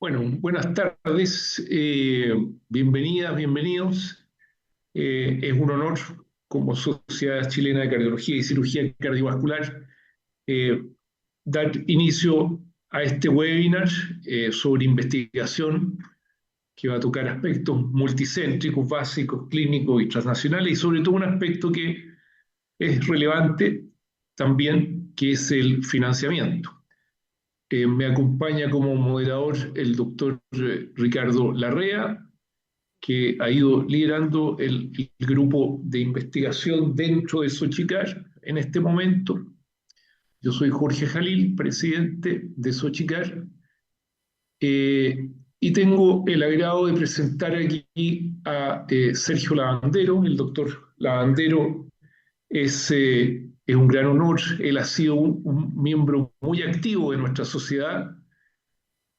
Bueno, buenas tardes, bienvenidas, bienvenidos. Es un honor como Sociedad Chilena de Cardiología y Cirugía Cardiovascular eh, dar inicio a este webinar sobre investigación que va a tocar aspectos multicéntricos, básicos, clínicos y transnacionales y sobre todo un aspecto que es relevante también, que es el financiamiento. Me acompaña como moderador el doctor Ricardo Larrea, que ha ido liderando el grupo de investigación dentro de Sochicar en este momento. Yo soy Jorge Jalil, presidente de Sochicar, y tengo el agrado de presentar aquí a Sergio Lavandero. El doctor Lavandero es un gran honor. Él ha sido un miembro muy activo de nuestra sociedad.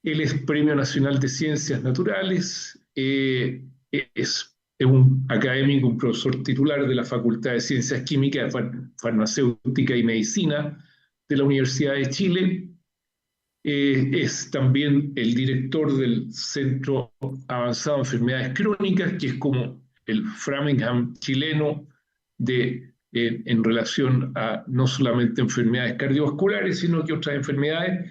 Él es Premio Nacional de Ciencias Naturales, es un académico, un profesor titular de la Facultad de Ciencias Químicas, Farmacéutica y Medicina de la Universidad de Chile. Es también el director del Centro Avanzado de Enfermedades Crónicas, que es como el Framingham chileno en relación a no solamente enfermedades cardiovasculares, sino que otras enfermedades.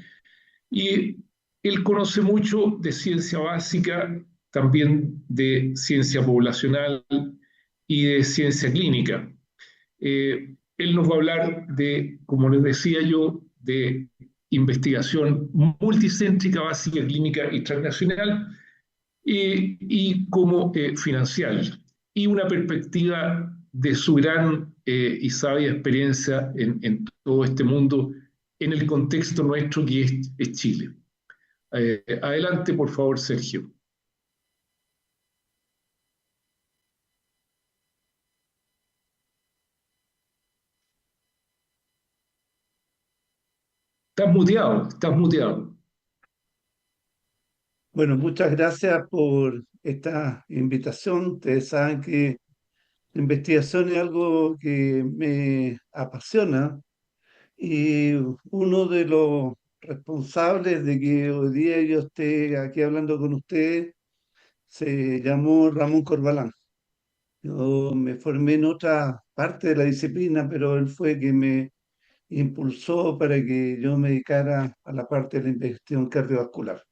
Y él conoce mucho de ciencia básica, también de ciencia poblacional y de ciencia clínica. Él nos va a hablar de, como les decía yo, de investigación multicéntrica, básica, clínica y transnacional, y como financiar, y una perspectiva de su gran y sabia experiencia en todo este mundo, en el contexto nuestro que es Chile. Adelante, por favor, Sergio. Estás muteado, estás muteado. Bueno, muchas gracias por esta invitación. Ustedes saben que la investigación es algo que me apasiona y uno de los responsables de que hoy día yo esté aquí hablando con ustedes se llamó Ramón Corbalán. Yo me formé en otra parte de la disciplina, pero él fue quien me impulsó para que yo me dedicara a la parte de la investigación cardiovascular.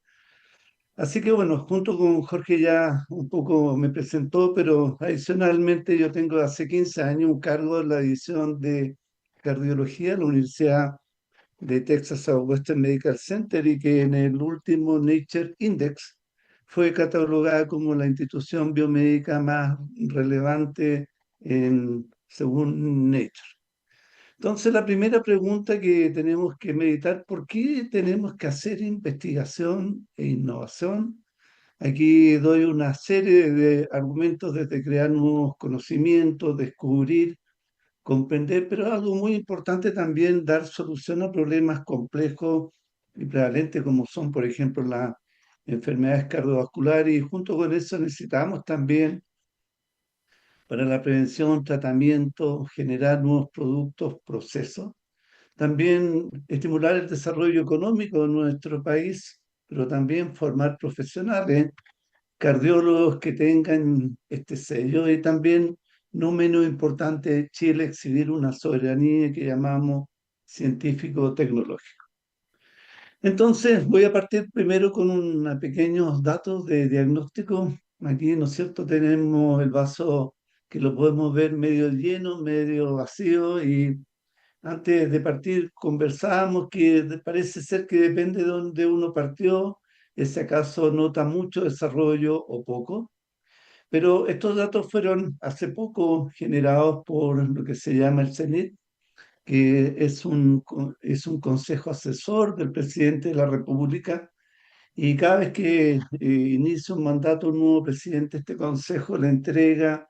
Así que bueno, junto con Jorge ya un poco me presentó, pero adicionalmente yo tengo hace 15 años un cargo en la división de cardiología en la Universidad de Texas Southwestern Medical Center y que en el último Nature Index fue catalogada como la institución biomédica más relevante según Nature. Entonces, la primera pregunta que tenemos que meditar, ¿por qué tenemos que hacer investigación e innovación? Aquí doy una serie de argumentos desde crear nuevos conocimientos, descubrir, comprender, pero algo muy importante también, dar solución a problemas complejos y prevalentes como son, por ejemplo, las enfermedades cardiovasculares y junto con eso necesitamos también para la prevención, tratamiento, generar nuevos productos, procesos. También estimular el desarrollo económico de nuestro país, pero también formar profesionales, cardiólogos que tengan este sello y también, no menos importante, Chile exhibir una soberanía que llamamos científico-tecnológica. Entonces, voy a partir primero con unos pequeños datos de diagnóstico. Aquí, ¿no es cierto?, tenemos el vaso que lo podemos ver medio lleno, medio vacío y antes de partir conversábamos que parece ser que depende de dónde uno partió, ese acaso nota mucho desarrollo o poco, pero estos datos fueron hace poco generados por lo que se llama el CENIT, que es un consejo asesor del presidente de la República, y cada vez que inicia un mandato un nuevo presidente, este consejo le entrega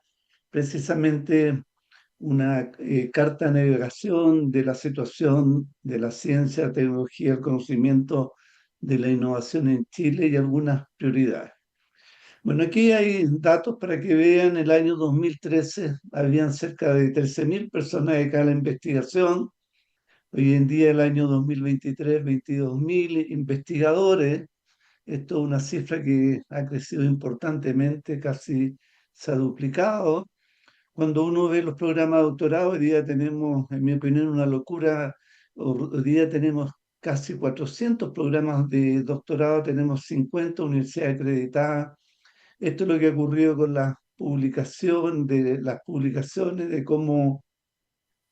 precisamente una carta de navegación de la situación de la ciencia, la tecnología, el conocimiento de la innovación en Chile y algunas prioridades. Bueno, aquí hay datos para que vean, el año 2013 habían cerca de 13.000 personas dedicadas a la investigación, hoy en día el año 2023, 22.000 investigadores, Esto es una cifra que ha crecido importantemente, casi se ha duplicado. Cuando uno ve los programas de doctorado, hoy día tenemos, en mi opinión, una locura. Hoy día tenemos casi 400 programas de doctorado, tenemos 50 universidades acreditadas. Esto es lo que ha ocurrido con las publicaciones, de cómo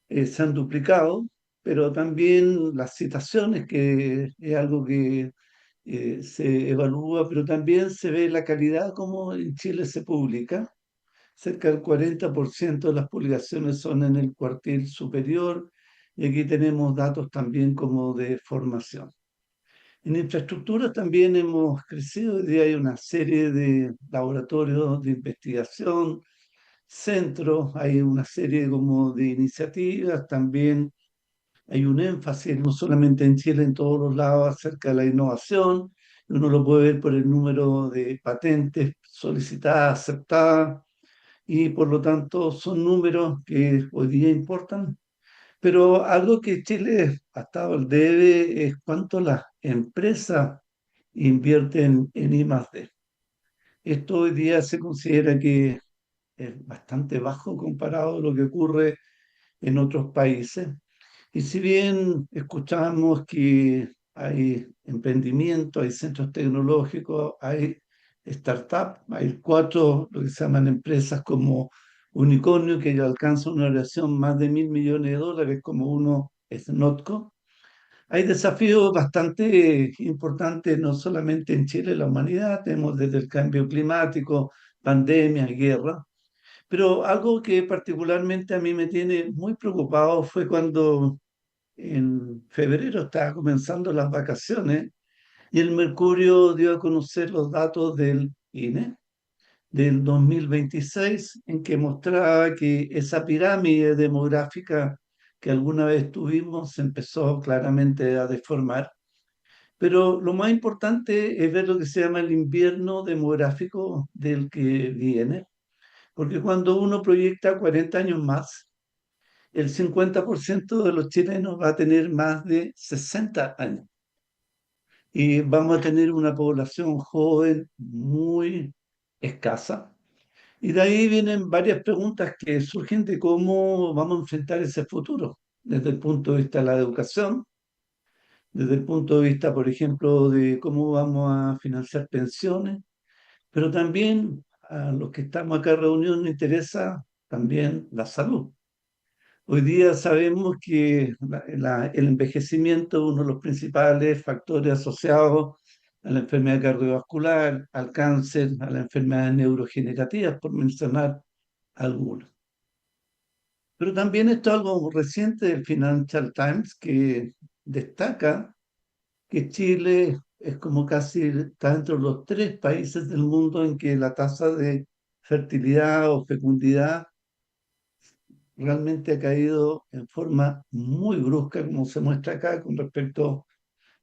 se han duplicado, pero también las citaciones, que es algo que se evalúa, pero también se ve la calidad como en Chile se publica. Cerca del 40% de las publicaciones son en el cuartil superior, y aquí tenemos datos también como de formación. En infraestructura también hemos crecido. Hoy día hay una serie de laboratorios de investigación, centros, hay una serie como de iniciativas. También hay un énfasis, no solamente en Chile, en todos los lados, acerca de la innovación. Uno lo puede ver por el número de patentes solicitadas, aceptadas, y por lo tanto son números que hoy día importan. Pero algo que Chile ha estado al debe es cuánto las empresas invierten en I+D. Esto hoy día se considera que es bastante bajo comparado a lo que ocurre en otros países. Y si bien escuchamos que hay emprendimiento, hay centros tecnológicos, hay startups, hay cuatro, lo que se llaman empresas como unicornio, que ya alcanzan una valoración más de $1.000 millones, como uno es Notco. Hay desafíos bastante importantes, no solamente en Chile, en la humanidad. Tenemos desde el cambio climático, pandemias, guerra. Pero algo que particularmente a mí me tiene muy preocupado fue cuando en febrero estaba comenzando las vacaciones y el Mercurio dio a conocer los datos del INE del 2026, en que mostraba que esa pirámide demográfica que alguna vez tuvimos se empezó claramente a deformar. Pero lo más importante es ver lo que se llama el invierno demográfico del que viene, porque cuando uno proyecta 40 años más, el 50% de los chilenos va a tener más de 60 años y vamos a tener una población joven muy escasa. Y de ahí vienen varias preguntas que surgen de cómo vamos a enfrentar ese futuro, desde el punto de vista de la educación, desde el punto de vista, por ejemplo, de cómo vamos a financiar pensiones, pero también a los que estamos acá reunidos nos interesa también la salud. Hoy día sabemos que el envejecimiento es uno de los principales factores asociados a la enfermedad cardiovascular, al cáncer, a las enfermedades neurogenerativas, por mencionar algunas. Pero también esto es algo reciente del Financial Times, que destaca que Chile es como casi está entre los tres países del mundo en que la tasa de fertilidad o fecundidad realmente ha caído en forma muy brusca, como se muestra acá, con respecto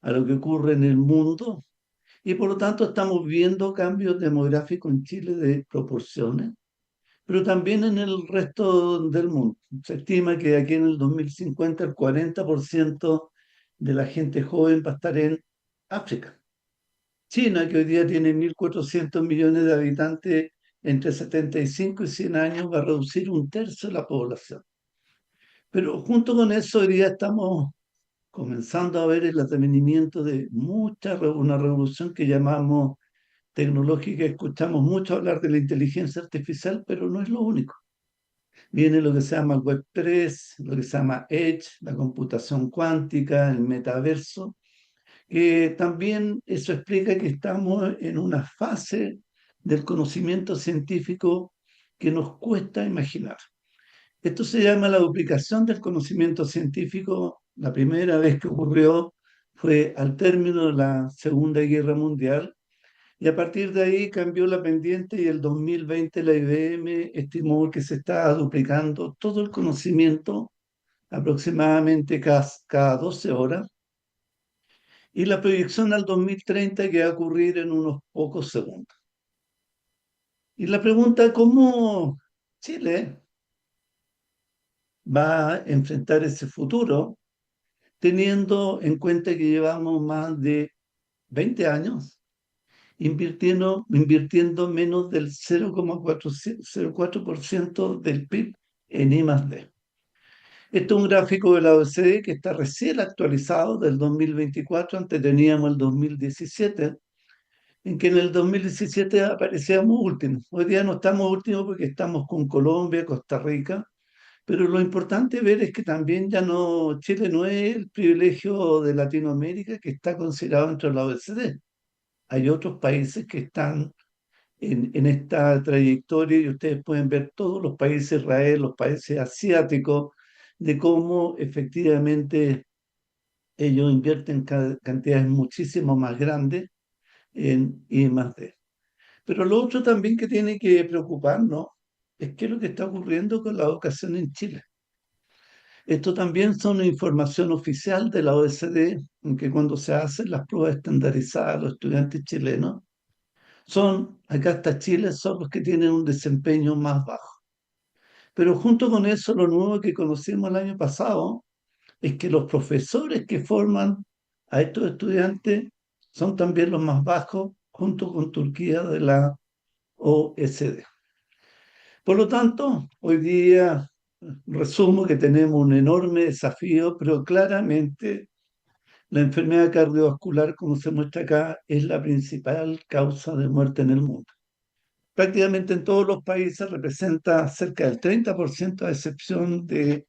a lo que ocurre en el mundo. Y por lo tanto estamos viendo cambios demográficos en Chile de proporciones, pero también en el resto del mundo. Se estima que de aquí en el 2050 el 40% de la gente joven va a estar en África. China, que hoy día tiene 1.400 millones de habitantes, entre 75 y 100 años va a reducir un tercio de la población. Pero junto con eso, hoy día estamos comenzando a ver el advenimiento de una revolución que llamamos tecnológica. Escuchamos mucho hablar de la inteligencia artificial, pero no es lo único. Viene lo que se llama Web3, lo que se llama Edge, la computación cuántica, el metaverso, que también eso explica que estamos en una fase del conocimiento científico que nos cuesta imaginar. Esto se llama la duplicación del conocimiento científico. La primera vez que ocurrió fue al término de la Segunda Guerra Mundial, y a partir de ahí cambió la pendiente, y el 2020 la IBM estimó que se estaba duplicando todo el conocimiento aproximadamente cada 12 horas, y la proyección al 2030 que va a ocurrir en unos pocos segundos. Y la pregunta, ¿cómo Chile va a enfrentar ese futuro, teniendo en cuenta que llevamos más de 20 años invirtiendo menos del 0,4% del PIB en I+D. Esto es un gráfico de la OECD que está recién actualizado del 2024, antes teníamos el 2017, en que en el 2017 aparecíamos últimos. Hoy día no estamos últimos porque estamos con Colombia, Costa Rica, pero lo importante ver es que también ya no, Chile no es el privilegio de Latinoamérica que está considerado entre la OECD. Hay otros países que están en esta trayectoria y ustedes pueden ver todos los países, Israel, los países asiáticos, de cómo efectivamente ellos invierten cantidades muchísimo más grandes en I+D. Pero lo otro también que tiene que preocuparnos es qué es lo que está ocurriendo con la educación en Chile. Esto también son información oficial de la OECD, en que cuando se hacen las pruebas estandarizadas a los estudiantes chilenos, acá hasta Chile, son los que tienen un desempeño más bajo. Pero junto con eso, lo nuevo que conocimos el año pasado es que los profesores que forman a estos estudiantes son también los más bajos, junto con Turquía de la OECD. Por lo tanto, hoy día resumo que tenemos un enorme desafío, pero claramente la enfermedad cardiovascular, como se muestra acá, es la principal causa de muerte en el mundo. Prácticamente en todos los países representa cerca del 30%, a excepción de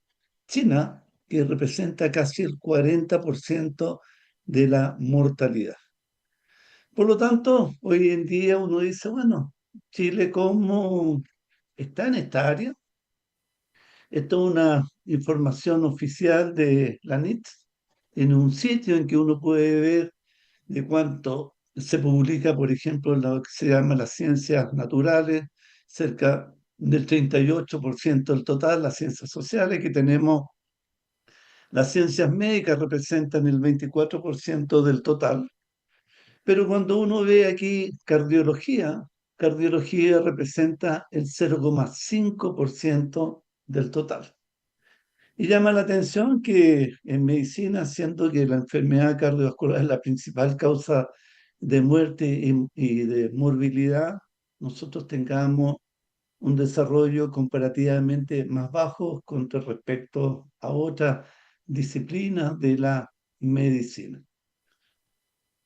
China, que representa casi el 40% de la mortalidad. Por lo tanto, hoy en día uno dice, bueno, Chile como está en esta área. Esto es una información oficial de la NIT, en un sitio en que uno puede ver de cuánto se publica, por ejemplo, en lo que se llama las ciencias naturales, cerca del 38% del total, las ciencias sociales que tenemos, las ciencias médicas representan el 24% del total, pero cuando uno ve aquí cardiología representa el 0,5% del total. Y llama la atención que en medicina, siendo que la enfermedad cardiovascular es la principal causa de muerte y de morbilidad, nosotros tengamos un desarrollo comparativamente más bajo con respecto a otras disciplinas de la medicina.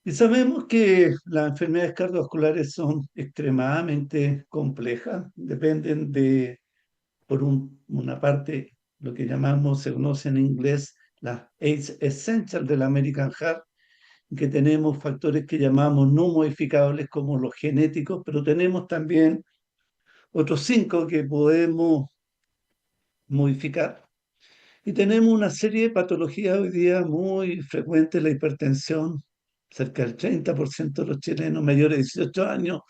Y sabemos que las enfermedades cardiovasculares son extremadamente complejas, dependen de por una parte, lo que llamamos, se conoce en inglés, las ACE Essential del American Heart, que tenemos factores que llamamos no modificables como los genéticos, pero tenemos también otros 5 que podemos modificar. Y tenemos una serie de patologías hoy día muy frecuentes, la hipertensión, cerca del 30% de los chilenos mayores de 18 años,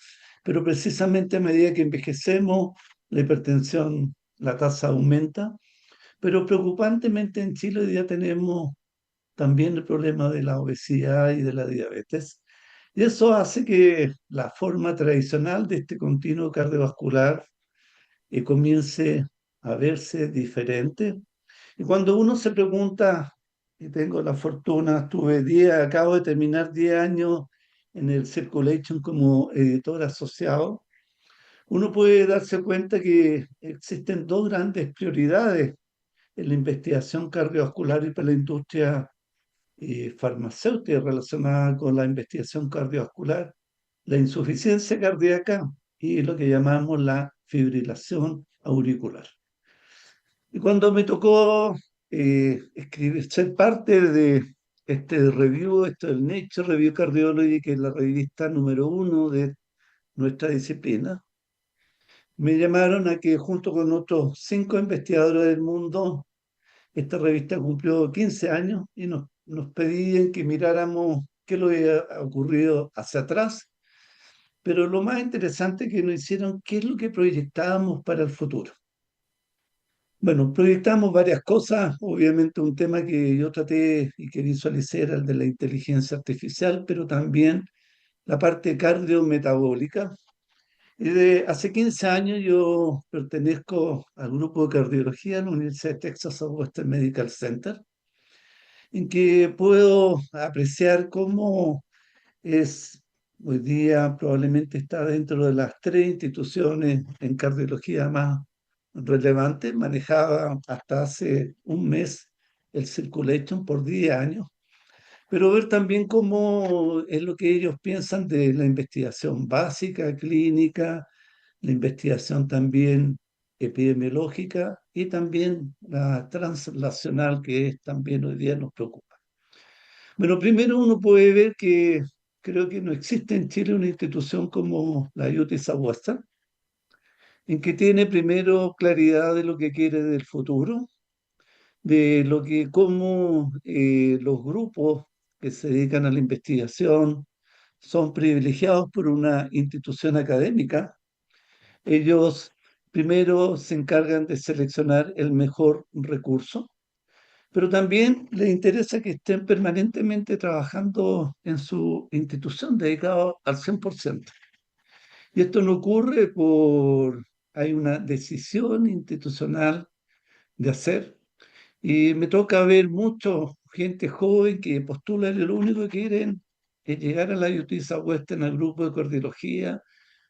pero precisamente a medida que envejecemos, la hipertensión, la tasa aumenta. Pero preocupantemente en Chile hoy día tenemos también el problema de la obesidad y de la diabetes. Y eso hace que la forma tradicional de este continuo cardiovascular comience a verse diferente. Y cuando uno se pregunta, y tengo la fortuna, acabo de terminar 10 años en el Circulation como editor asociado, uno puede darse cuenta que existen dos grandes prioridades en la investigación cardiovascular y para la industria farmacéutica relacionada con la investigación cardiovascular, la insuficiencia cardíaca y lo que llamamos la fibrilación auricular. Y cuando me tocó ser parte de este review, esto del Nature Review Cardiology, que es la revista número 1 de nuestra disciplina, me llamaron a que junto con otros 5 investigadores del mundo, esta revista cumplió 15 años y nos pedían que miráramos qué lo había ocurrido hacia atrás, pero lo más interesante que nos hicieron, qué es lo que proyectábamos para el futuro. Bueno, proyectamos varias cosas, obviamente un tema que yo traté y que visualicé era el de la inteligencia artificial, pero también la parte cardiometabólica. Y de hace 15 años yo pertenezco al grupo de cardiología de la Universidad de Texas Southwestern Medical Center, en que puedo apreciar cómo es Hoy día probablemente está dentro de las tres instituciones en cardiología más relevantes. Manejaba hasta hace un mes el Circulation por 10 años, pero ver también cómo es lo que ellos piensan de la investigación básica, clínica, la investigación también epidemiológica y también la translacional que es, también hoy día nos preocupa. Bueno, primero uno puede ver que creo que no existe en Chile una institución como la UTI Southwestern, en que tiene primero claridad de lo que quiere del futuro, de lo que, cómo los grupos que se dedican a la investigación son privilegiados por una institución académica. Ellos primero se encargan de seleccionar el mejor recurso, pero también les interesa que estén permanentemente trabajando en su institución, dedicados al 100%. Y esto no ocurre hay una decisión institucional de hacer. Y me toca ver mucho gente joven que postula y lo único que quieren es llegar a la UT Southwestern, al grupo de cardiología,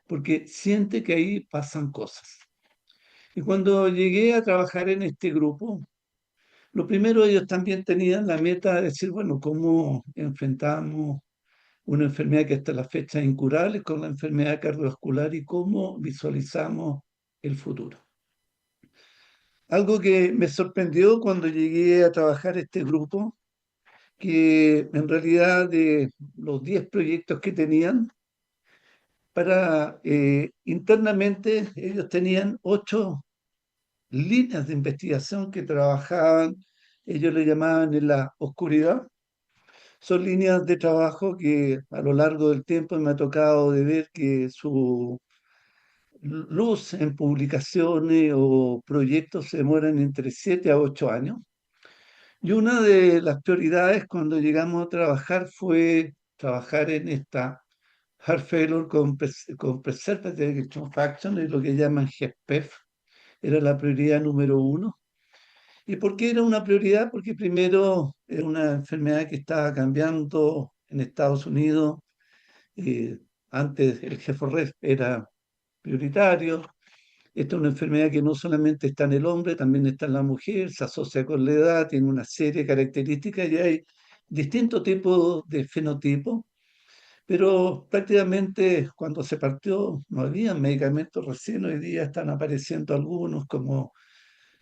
porque siente que ahí pasan cosas. Y cuando llegué a trabajar en este grupo, lo primero ellos también tenían la meta de decir, bueno, ¿cómo enfrentamos una enfermedad que hasta la fecha es incurable con la enfermedad cardiovascular y cómo visualizamos el futuro? Algo que me sorprendió cuando llegué a trabajar este grupo, que en realidad de los 10 proyectos que tenían, internamente ellos tenían 8 líneas de investigación que trabajaban, ellos le llamaban en la oscuridad. Son líneas de trabajo que a lo largo del tiempo me ha tocado de ver que su luz en publicaciones o proyectos se demoran entre 7 a 8 años. Y una de las prioridades cuando llegamos a trabajar fue trabajar en esta Heart Failure con Preservative Ejection Fraction, es lo que llaman GEPEF, era la prioridad número uno. ¿Y por qué era una prioridad? Porque primero era una enfermedad que estaba cambiando en Estados Unidos. eh, Antes el GEFORREF era prioritario. Esta es una enfermedad que no solamente está en el hombre, también está en la mujer, se asocia con la edad, tiene una serie de características y hay distintos tipos de fenotipos, pero prácticamente cuando se partió no había medicamentos recién, hoy día están apareciendo algunos como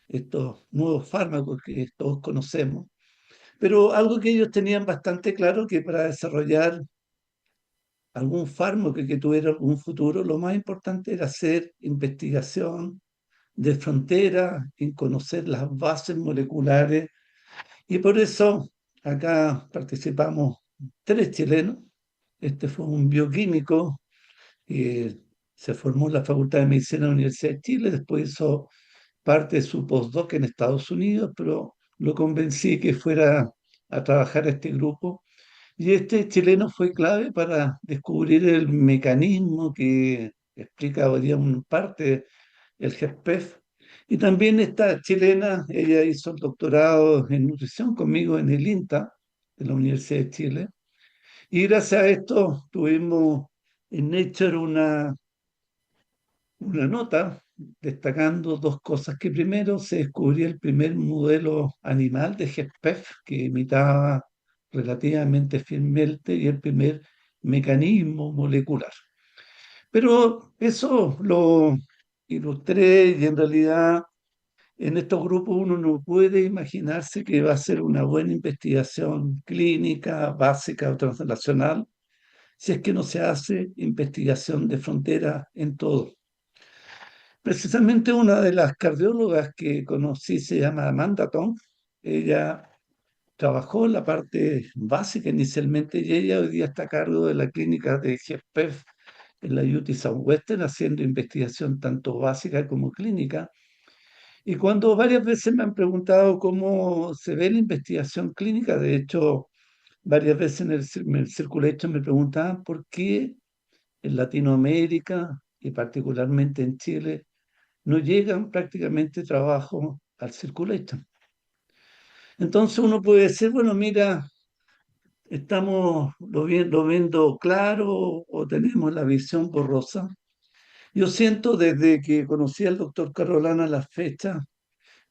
estos nuevos fármacos que todos conocemos. Pero algo que ellos tenían bastante claro que para desarrollar algún fármaco que tuviera algún futuro, lo más importante era hacer investigación de frontera, en conocer las bases moleculares. Y por eso acá participamos 3 chilenos. Este fue un bioquímico que se formó en la Facultad de Medicina de la Universidad de Chile, después hizo parte de su postdoc en Estados Unidos, pero lo convencí que fuera a trabajar a este grupo. Y este chileno fue clave para descubrir el mecanismo que explica hoy día en parte el GEPEF. Y también esta chilena, ella hizo el doctorado en nutrición conmigo en el INTA, de la Universidad de Chile. Y gracias a esto tuvimos en Nature una nota destacando dos cosas, que primero se descubrió el primer modelo animal de GEPEF que imitaba relativamente fielmente y el primer mecanismo molecular. Pero eso lo ilustré y en realidad en estos grupos uno no puede imaginarse que va a ser una buena investigación clínica, básica o translacional si es que no se hace investigación de frontera en todo. Precisamente una de las cardiólogas que conocí se llama Amanda Tong. Ella trabajó en la parte básica inicialmente y ella hoy día está a cargo de la clínica de GEPEF en la UT Southwestern, haciendo investigación tanto básica como clínica. Y cuando varias veces me han preguntado cómo se ve la investigación clínica, de hecho, varias veces en el Circulation me preguntaban por qué en Latinoamérica y particularmente en Chile no llegan prácticamente trabajos al Circulation. Entonces uno puede decir, bueno, mira, ¿Estamos lo viendo claro o tenemos la visión borrosa? Yo siento desde que conocí al doctor Carolana a la fecha,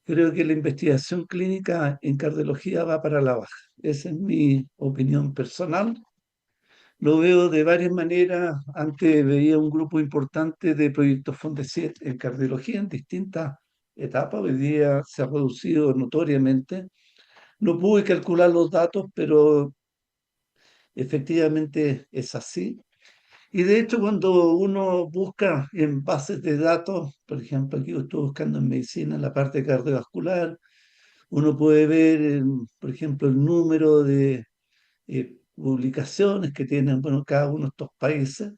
creo que la investigación clínica en cardiología va para la baja. Esa es mi opinión personal. Lo veo de varias maneras. Antes veía un grupo importante de proyectos Fondesit en cardiología en distintas etapas. Hoy día se ha reducido notoriamente. No pude calcular los datos, pero efectivamente es así. Y de hecho, cuando uno busca en bases de datos, por ejemplo, aquí yo estoy buscando en medicina la parte cardiovascular, uno puede ver, por ejemplo, el número de publicaciones que tienen, bueno, cada uno de estos países.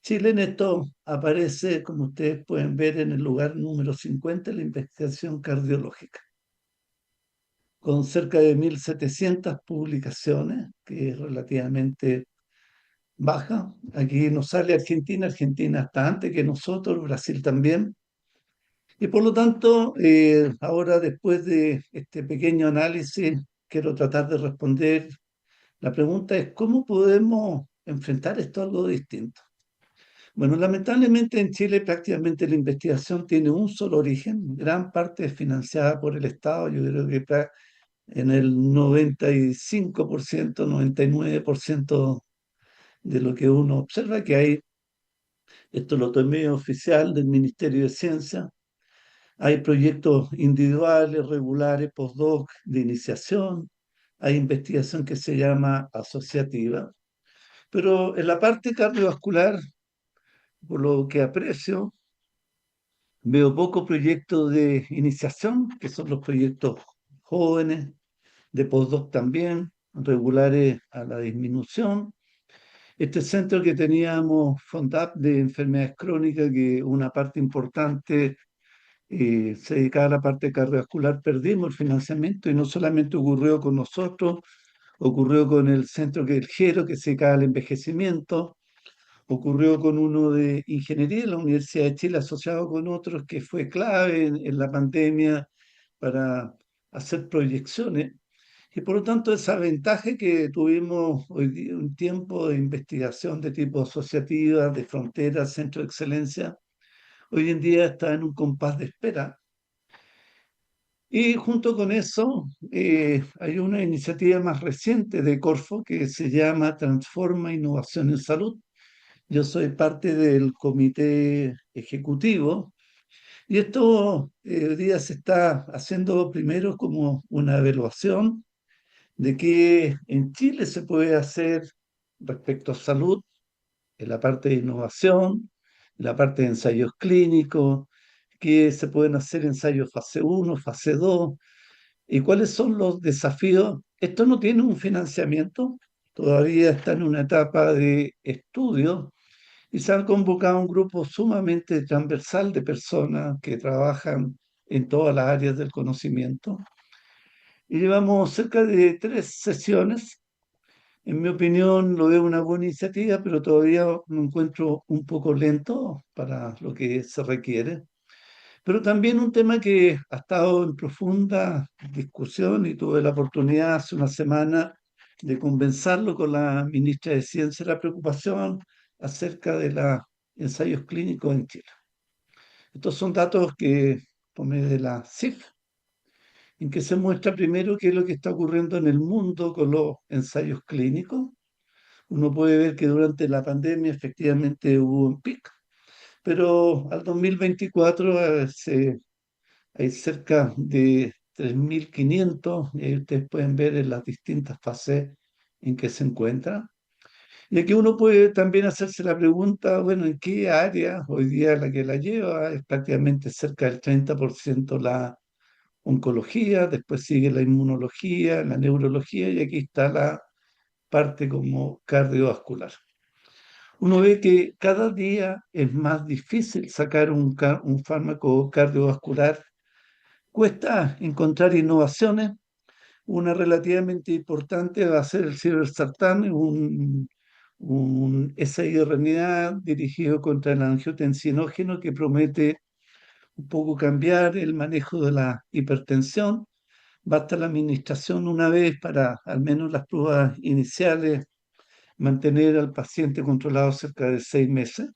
Chile en esto aparece, como ustedes pueden ver, en el lugar número 50 en la investigación cardiológica, con cerca de 1.700 publicaciones, que es relativamente baja. Aquí nos sale Argentina, Argentina está antes que nosotros, Brasil también. Y por lo tanto, ahora después de este pequeño análisis, quiero tratar de responder. La pregunta es, ¿cómo podemos enfrentar esto a algo distinto? Bueno, lamentablemente en Chile prácticamente la investigación tiene un solo origen, gran parte es financiada por el Estado, yo creo que en el 95%, 99% de lo que uno observa que hay, esto lo tomé oficial del Ministerio de Ciencia, hay proyectos individuales, regulares, postdoc, de iniciación, hay investigación que se llama asociativa, pero en la parte cardiovascular, por lo que aprecio, veo pocos proyectos de iniciación, que son los proyectos jóvenes, de postdoc también, regulares a la disminución. Este centro que teníamos, FONDAP, de enfermedades crónicas, que una parte importante se dedicaba a la parte cardiovascular, perdimos el financiamiento y no solamente ocurrió con nosotros, ocurrió con el centro que el GERO, que se dedicaba al envejecimiento, ocurrió con uno de ingeniería en la Universidad de Chile, asociado con otros, que fue clave en la pandemia para hacer proyecciones. Y por lo tanto, esa ventaja que tuvimos hoy día, un tiempo de investigación de tipo asociativa, de frontera, centro de excelencia, hoy en día está en un compás de espera. Y junto con eso, hay una iniciativa más reciente de Corfo que se llama Transforma Innovación en Salud. Yo soy parte del comité ejecutivo y esto hoy día se está haciendo primero como una evaluación de qué en Chile se puede hacer respecto a salud, en la parte de innovación, en la parte de ensayos clínicos, qué se pueden hacer ensayos fase uno, fase 2 y cuáles son los desafíos. Esto no tiene un financiamiento, todavía está en una etapa de estudio y se ha convocado un grupo sumamente transversal de personas que trabajan en todas las áreas del conocimiento. Y llevamos cerca de 3 sesiones. En mi opinión, lo veo una buena iniciativa, pero todavía me encuentro un poco lento para lo que se requiere. Pero también un tema que ha estado en profunda discusión y tuve la oportunidad hace una semana de conversarlo con la ministra de Ciencia, la preocupación acerca de los ensayos clínicos en Chile. Estos son datos que tomé de la CIF, en que se muestra primero qué es lo que está ocurriendo en el mundo con los ensayos clínicos. Uno puede ver que durante la pandemia efectivamente hubo un pico, pero al 2024 hay cerca de 3.500, y ahí ustedes pueden ver en las distintas fases en que se encuentra. Y aquí uno puede también hacerse la pregunta, bueno, ¿en qué área hoy día la que la lleva? Es prácticamente cerca del 30% la oncología, después sigue la inmunología, la neurología y aquí está la parte como cardiovascular. Uno ve que cada día es más difícil sacar un fármaco cardiovascular. Cuesta encontrar innovaciones. Una relativamente importante va a ser el cibersartán, un siRNA dirigido contra el angiotensinógeno que promete un poco cambiar el manejo de la hipertensión. basta la administración una vez para al menos las pruebas iniciales, mantener al paciente controlado cerca de 6 meses.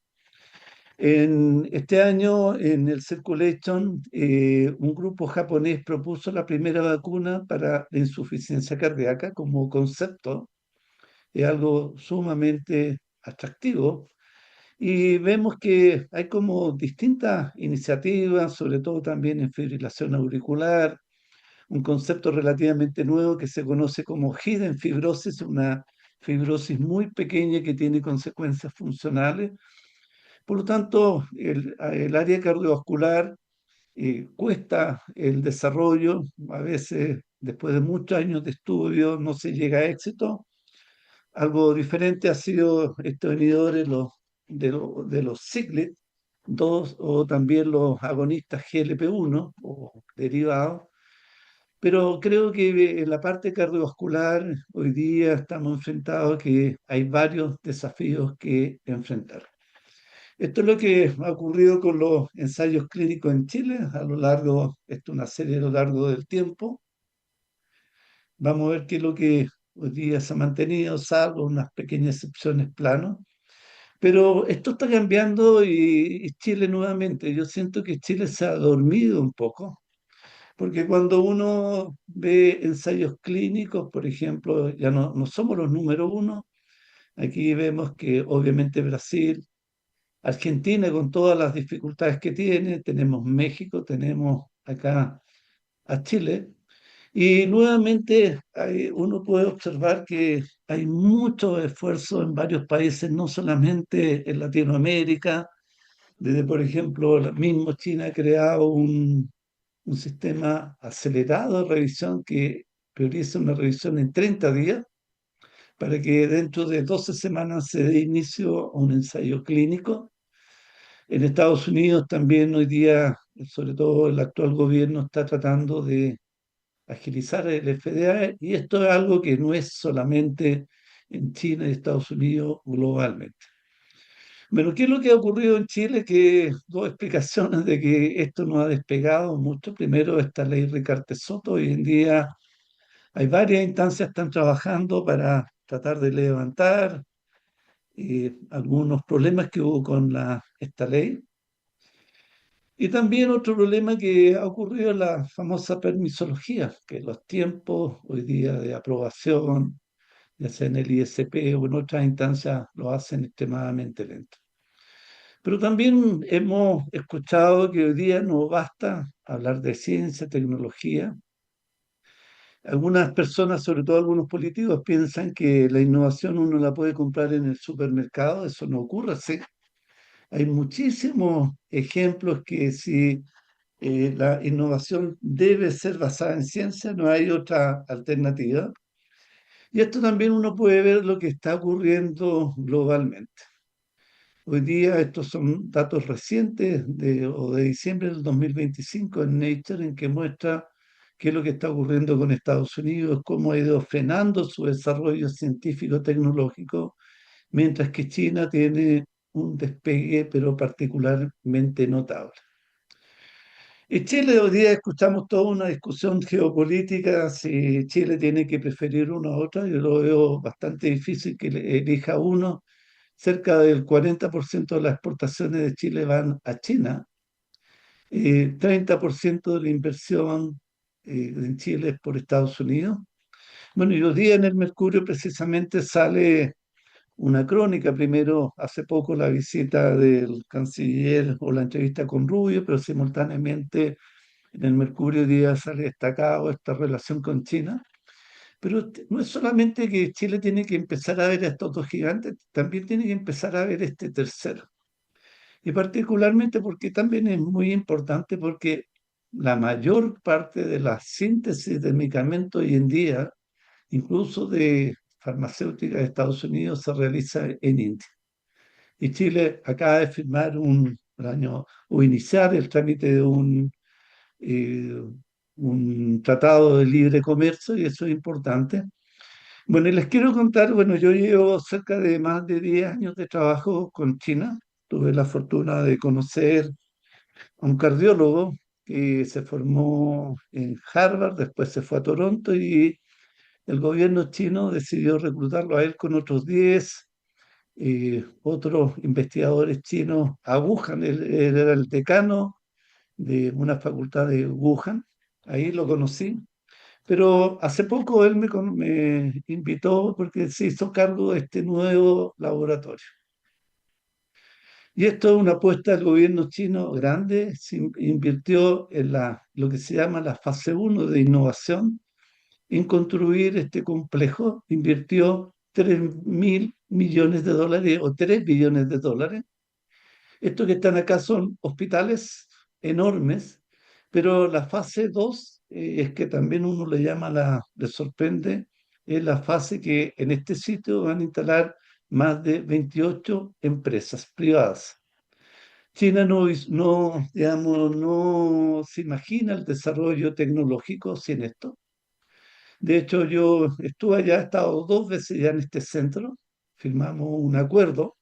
En este año, en el Circulation, un grupo japonés propuso la primera vacuna para la insuficiencia cardíaca como concepto. Es algo sumamente atractivo. Y vemos que hay como distintas iniciativas, sobre todo también en fibrilación auricular, un concepto relativamente nuevo que se conoce como hidden fibrosis, una fibrosis muy pequeña que tiene consecuencias funcionales. Por lo tanto, el área cardiovascular cuesta el desarrollo, a veces después de muchos años de estudio no se llega a éxito. Algo diferente ha sido estos inhibidores de los ciclic, dos, o también los agonistas GLP-1 o derivados. Pero creo que en la parte cardiovascular hoy día estamos enfrentados a que hay varios desafíos que enfrentar. Esto es lo que ha ocurrido con los ensayos clínicos en Chile a lo largo, esto es una serie a lo largo del tiempo. Vamos a ver qué es lo que hoy día se ha mantenido, salvo unas pequeñas excepciones plano. Pero esto está cambiando y Chile nuevamente, yo siento que Chile se ha dormido un poco, porque cuando uno ve ensayos clínicos, por ejemplo, ya no somos los número uno. Aquí vemos que obviamente Brasil, Argentina con todas las dificultades que tiene, tenemos México, tenemos acá a Chile. Y nuevamente uno puede observar que hay mucho esfuerzo en varios países, no solamente en Latinoamérica, desde, por ejemplo, la misma China ha creado un sistema acelerado de revisión que prioriza una revisión en 30 días para que dentro de 12 semanas se dé inicio a un ensayo clínico. En Estados Unidos también hoy día, sobre todo el actual gobierno, está tratando de agilizar el FDA y esto es algo que no es solamente en China y Estados Unidos, globalmente. Bueno, ¿qué es lo que ha ocurrido en Chile? Que dos explicaciones de que esto no ha despegado mucho. Primero, esta ley Ricarte Soto. Hoy en día hay varias instancias que están trabajando para tratar de levantar algunos problemas que hubo con esta ley. Y también otro problema que ha ocurrido es la famosa permisología, que los tiempos hoy día de aprobación, ya sea en el ISP o en otras instancias, lo hacen extremadamente lento. Pero también hemos escuchado que hoy día no basta hablar de ciencia, tecnología. Algunas personas, sobre todo algunos políticos, piensan que la innovación uno la puede comprar en el supermercado. Eso no ocurre así. Hay muchísimos ejemplos que si la innovación debe ser basada en ciencia, no hay otra alternativa. Y esto también uno puede ver lo que está ocurriendo globalmente. Hoy día estos son datos recientes o de diciembre del 2025 en Nature, en que muestra qué es lo que está ocurriendo con Estados Unidos, cómo ha ido frenando su desarrollo científico-tecnológico, mientras que China tiene un despegue, pero particularmente notable. En Chile hoy día escuchamos toda una discusión geopolítica, si Chile tiene que preferir uno a otro. Yo lo veo bastante difícil que elija uno. Cerca del 40% de las exportaciones de Chile van a China. 30% de la inversión en Chile es por Estados Unidos. Bueno, y hoy día en el Mercurio precisamente sale una crónica. Primero, hace poco la visita del canciller o la entrevista con Rubio, pero simultáneamente en el Mercurio hoy día sale destacado esta relación con China. Pero no es solamente que Chile tiene que empezar a ver a estos dos gigantes, también tiene que empezar a ver este tercero. Y particularmente porque también es muy importante porque la mayor parte de la síntesis de medicamentos hoy en día, incluso de farmacéuticas de Estados Unidos, se realiza en India. Y Chile acaba de firmar el año, o iniciar el trámite de eh, un tratado de libre comercio, y eso es importante. Bueno, y les quiero contar, bueno, yo llevo cerca de más de 10 años de trabajo con China. Tuve la fortuna de conocer a un cardiólogo que se formó en Harvard, después se fue a Toronto y el gobierno chino decidió reclutarlo a él con otros 10 otros investigadores chinos a Wuhan. Él era el decano de una facultad de Wuhan, ahí lo conocí. Pero hace poco él me invitó porque se hizo cargo de este nuevo laboratorio. Y esto es una apuesta del gobierno chino grande. Se invirtió en lo que se llama la fase uno de innovación, en construir este complejo. Invirtió 3.000 millones de dólares o 3 billones de dólares. Estos que están acá son hospitales enormes, pero la fase 2 es que también uno le llama, le sorprende, es la fase que en este sitio van a instalar más de 28 empresas privadas. China no, digamos, no se imagina el desarrollo tecnológico sin esto. De hecho, yo estuve allá, he estado 2 veces ya en este centro, firmamos un acuerdo.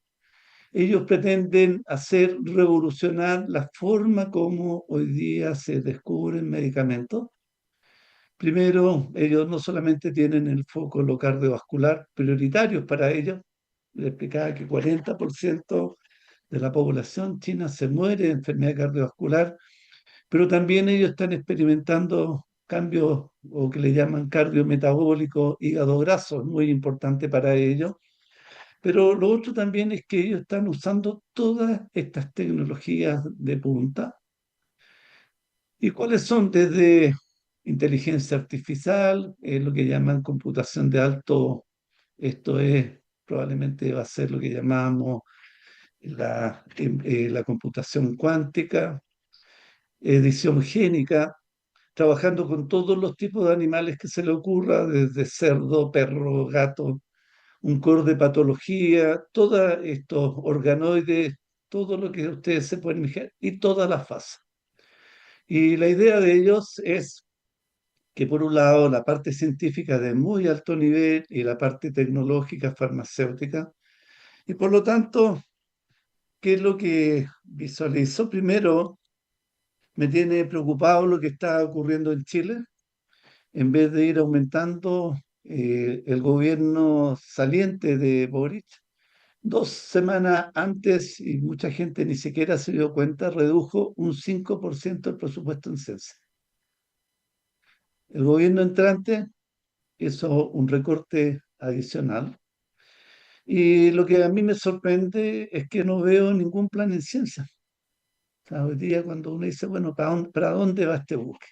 Ellos pretenden hacer revolucionar la forma como hoy día se descubren medicamentos. Primero, ellos no solamente tienen el foco en lo cardiovascular prioritario para ellos, les explicaba que 40% de la población china se muere de enfermedad cardiovascular, pero también ellos están experimentando cambios o que le llaman cardiometabólico, hígado graso, muy importante para ellos. Pero lo otro también es que ellos están usando todas estas tecnologías de punta. ¿Y cuáles son? Desde inteligencia artificial, lo que llaman computación de alto, esto es, probablemente va a ser lo que llamamos la computación cuántica, edición génica, trabajando con todos los tipos de animales que se le ocurra, desde cerdo, perro, gato, un core de patología, todos estos organoides, todo lo que ustedes se pueden imaginar y todas las fases. Y la idea de ellos es que por un lado la parte científica de muy alto nivel y la parte tecnológica, farmacéutica, y por lo tanto, ¿qué es lo que visualizo? Primero, me tiene preocupado lo que está ocurriendo en Chile. En vez de ir aumentando, el gobierno saliente de Boric, 2 semanas antes, y mucha gente ni siquiera se dio cuenta, redujo un 5% el presupuesto en ciencia. El gobierno entrante hizo un recorte adicional. Y lo que a mí me sorprende es que no veo ningún plan en ciencia. O sea, hoy día cuando uno dice, bueno, ¿para dónde va este buque?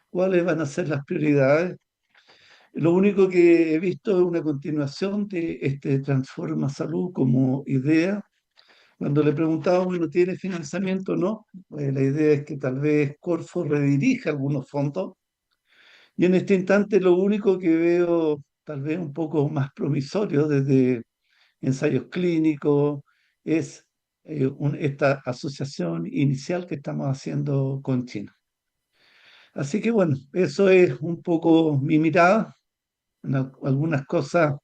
¿Cuáles van a ser las prioridades? Lo único que he visto es una continuación de este Transforma Salud como idea. Cuando le preguntaba, bueno, ¿tiene financiamiento o no? La idea es que tal vez Corfo redirija algunos fondos. Y en este instante lo único que veo tal vez un poco más promisorio desde ensayos clínicos es esta asociación inicial que estamos haciendo con China. Así que bueno, eso es un poco mi mirada. En algunas cosas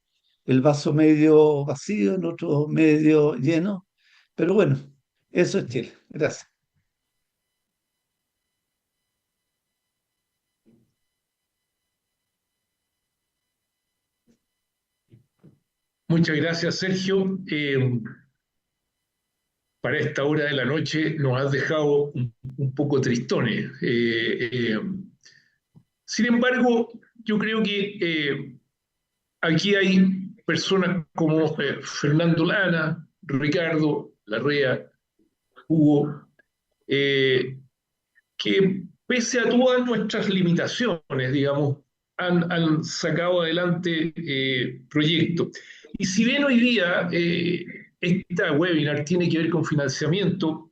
el vaso medio vacío, en otros medio lleno. Pero bueno, eso es Chile. Gracias. Muchas gracias, Sergio. Para esta hora de la noche nos has dejado un poco tristones. Sin embargo, yo creo que aquí hay personas como Fernando Lana, Ricardo Larrea, Hugo, eh, que pese a todas nuestras limitaciones, digamos, han sacado adelante proyectos. Y si bien hoy día esta webinar tiene que ver con financiamiento,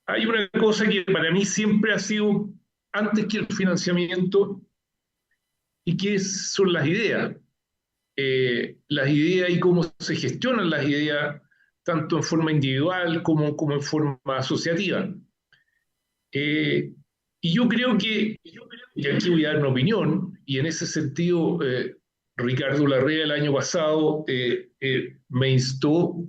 hay una cosa que para mí siempre ha sido antes que el financiamiento y que son las ideas y cómo se gestionan las ideas, tanto en forma individual como en forma asociativa. Eh, y yo creo que, y aquí voy a dar una opinión, y en ese sentido, Ricardo Larrea el año pasado me instó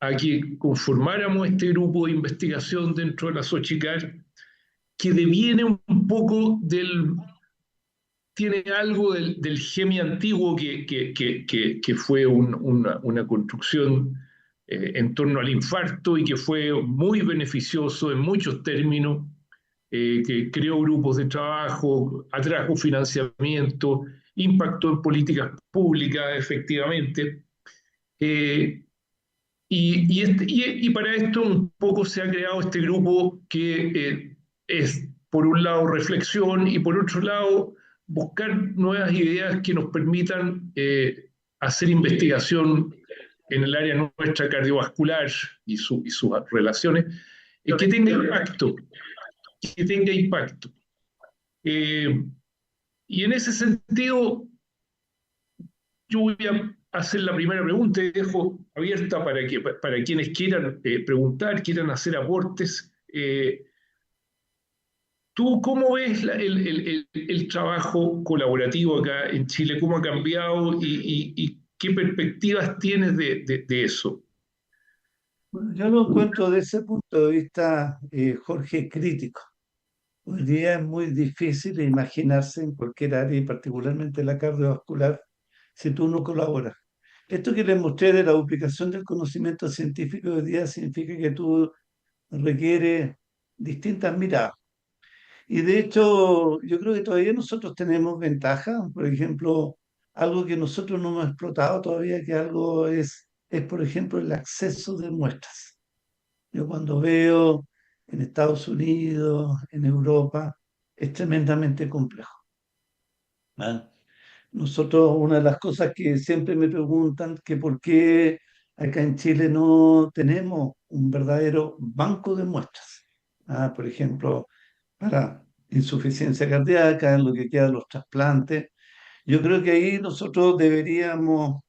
a que conformáramos este grupo de investigación dentro de la Sochicar, que deviene un poco tiene algo del GEMI antiguo que fue una construcción en torno al infarto y que fue muy beneficioso en muchos términos, que creó grupos de trabajo, atrajo financiamiento, impactó en políticas públicas efectivamente. Eh, y para esto un poco se ha creado este grupo que es, por un lado, reflexión y por otro lado, buscar nuevas ideas que nos permitan hacer investigación en el área nuestra cardiovascular y sus relaciones, que tenga impacto, que tenga impacto. Eh, y en ese sentido, yo voy a hacer la primera pregunta y dejo abierta para quienes quieran preguntar, quieran hacer aportes. ¿Tú cómo ves el trabajo colaborativo acá en Chile? ¿Cómo ha cambiado y qué perspectivas tienes de eso? Bueno, yo lo encuentro desde ese punto de vista, Jorge, crítico. Hoy día es muy difícil imaginarse en cualquier área, y particularmente la cardiovascular, si tú no colaboras. Esto que les mostré de la duplicación del conocimiento científico hoy día significa que tú requieres distintas miradas. Y de hecho, yo creo que todavía nosotros tenemos ventaja. Por ejemplo, algo que nosotros no hemos explotado todavía, que algo es, por ejemplo, el acceso de muestras. Yo cuando veo en Estados Unidos, en Europa, es tremendamente complejo. ¿Ah? Nosotros, una de las cosas que siempre me preguntan, que por qué acá en Chile no tenemos un verdadero banco de muestras. Por ejemplo, para insuficiencia cardíaca, en lo que queda de los trasplantes. Yo creo que ahí nosotros deberíamos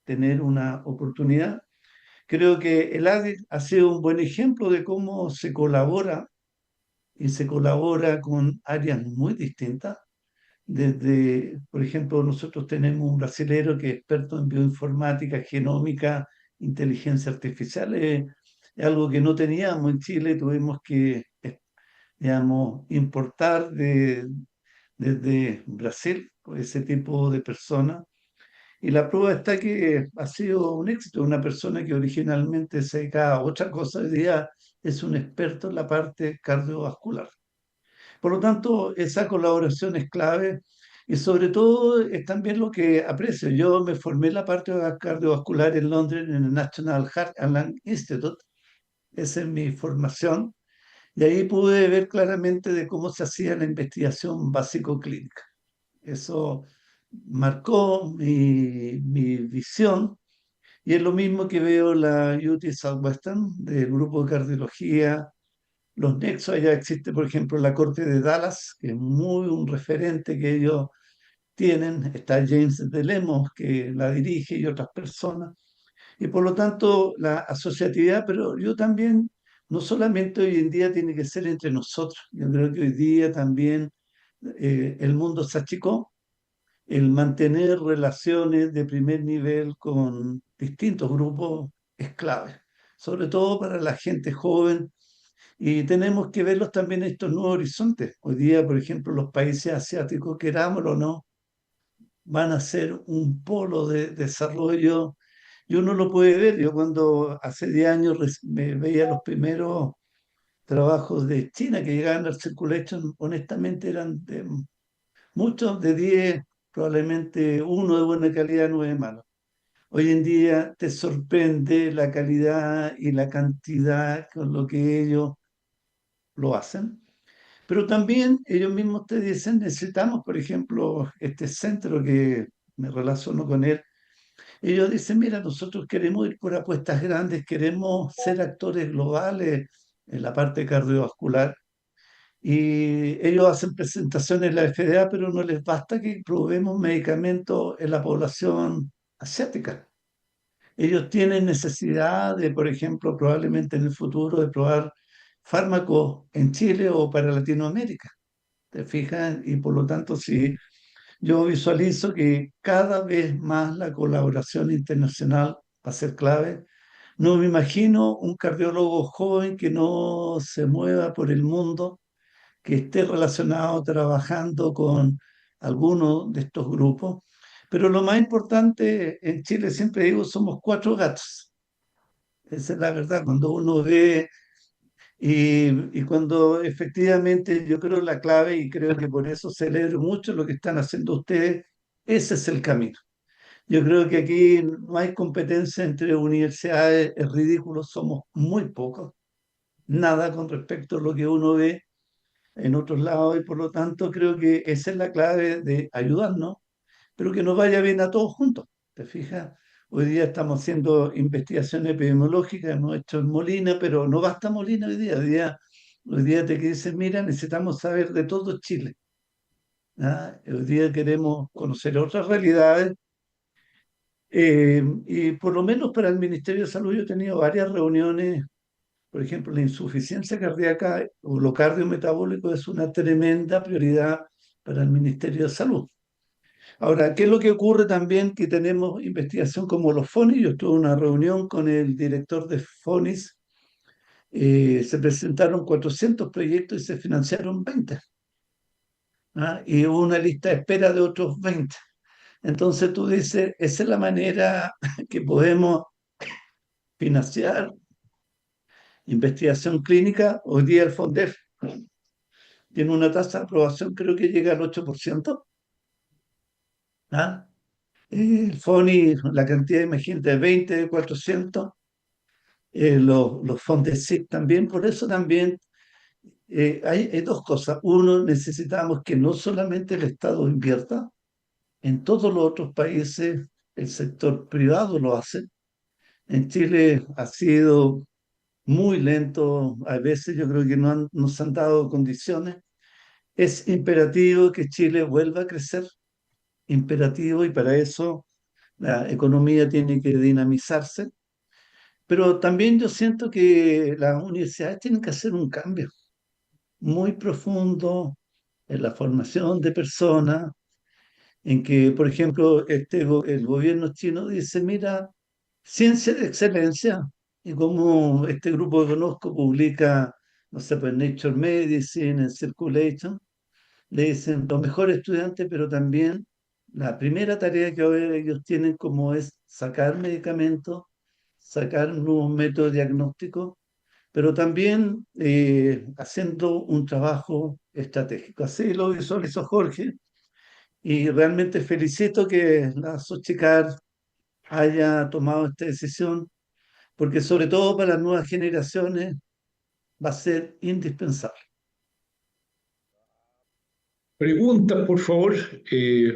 tener una oportunidad. Creo que el ADIC ha sido un buen ejemplo de cómo se colabora y se colabora con áreas muy distintas. Desde, por ejemplo, nosotros tenemos un brasilero que es experto en bioinformática, genómica, inteligencia artificial. Es algo que no teníamos en Chile, tuvimos que, digamos, importar desde Brasil por ese tipo de personas. Y la prueba está que ha sido un éxito. Una persona que originalmente se dedicaba a otra cosa, hoy día es un experto en la parte cardiovascular. Por lo tanto, esa colaboración es clave y sobre todo es también lo que aprecio. Yo me formé en la parte cardiovascular en Londres, en el National Heart and Lung Institute. Esa es mi formación. Y ahí pude ver claramente de cómo se hacía la investigación básico-clínica. Eso marcó mi visión y es lo mismo que veo la UT Southwestern del grupo de cardiología, los nexos. Allá existe, por ejemplo, la Corte de Dallas, que es muy un referente que ellos tienen. Está James de Lemos, que la dirige, y otras personas. Y por lo tanto, la asociatividad, pero yo también, no solamente hoy en día tiene que ser entre nosotros, yo creo que hoy día también el mundo se achicó. El mantener relaciones de primer nivel con distintos grupos es clave, sobre todo para la gente joven. Y tenemos que verlos también estos nuevos horizontes. Hoy día, por ejemplo, los países asiáticos, querámoslo o no, van a ser un polo de desarrollo y uno lo puede ver. Yo cuando hace 10 años me veía los primeros trabajos de China que llegaban al Circulation, honestamente eran muchos de 10, probablemente uno de buena calidad, 9 malos. Hoy en día te sorprende la calidad y la cantidad con lo que ellos lo hacen. Pero también ellos mismos te dicen, necesitamos, por ejemplo, este centro que me relaciono con él. Ellos dicen, mira, nosotros queremos ir por apuestas grandes, queremos ser actores globales en la parte cardiovascular. Y ellos hacen presentaciones en la FDA, pero no les basta que probemos medicamentos en la población asiática. Ellos tienen necesidad de, por ejemplo, probablemente en el futuro, de probar fármacos en Chile o para Latinoamérica. ¿Te fijas? Y por lo tanto, sí, yo visualizo que cada vez más la colaboración internacional va a ser clave. No me imagino un cardiólogo joven que no se mueva por el mundo que esté relacionado trabajando con alguno de estos grupos. Pero lo más importante en Chile, siempre digo, somos cuatro gatos. Esa es la verdad. Cuando uno ve y cuando efectivamente yo creo la clave, y creo que por eso celebro mucho lo que están haciendo ustedes, ese es el camino. Yo creo que aquí no hay competencia entre universidades, es ridículo, somos muy pocos, nada con respecto a lo que uno ve en otros lados, y por lo tanto creo que esa es la clave de ayudarnos, pero que nos vaya bien a todos juntos. ¿Te fijas? Hoy día estamos haciendo investigación epidemiológica, hemos hecho en Molina, pero no basta Molina hoy día. Hoy día te dicen, mira, necesitamos saber de todo Chile. ¿Ah? Hoy día queremos conocer otras realidades. Y por lo menos para el Ministerio de Salud yo he tenido varias reuniones. Por ejemplo, la insuficiencia cardíaca o lo cardiometabólico es una tremenda prioridad para el Ministerio de Salud. Ahora, ¿qué es lo que ocurre también? Que tenemos investigación como los FONIS. Yo tuve una reunión con el director de FONIS. Se presentaron 400 proyectos y se financiaron 20. ¿Ah? Y hubo una lista de espera de otros 20. Entonces tú dices, esa es la manera que podemos financiar investigación clínica. Hoy día el FONDEF tiene una tasa de aprobación, creo que llega al 8%. ¿Ah? El FONI, la cantidad, imagínate, de 20, de 400. Los Fondesit también, por eso también hay dos cosas. Uno, necesitamos que no solamente el Estado invierta, en todos los otros países el sector privado lo hace. En Chile ha sido muy lento, a veces yo creo que no se han dado condiciones. Es imperativo que Chile vuelva a crecer, imperativo, y para eso la economía tiene que dinamizarse. Pero también yo siento que las universidades tienen que hacer un cambio muy profundo en la formación de personas, en que, por ejemplo, el gobierno chino dice, mira, ciencia de excelencia, y como este grupo que conozco publica, no sé, pues Nature Medicine, en Circulation, le dicen los mejores estudiantes, pero también la primera tarea que ahora ellos tienen como es sacar medicamentos, sacar nuevos métodos diagnósticos, pero también haciendo un trabajo estratégico. Así lo visualizó Jorge, y realmente felicito que la Sochicar haya tomado esta decisión, porque sobre todo para las nuevas generaciones va a ser indispensable. Preguntas, por favor. Sí,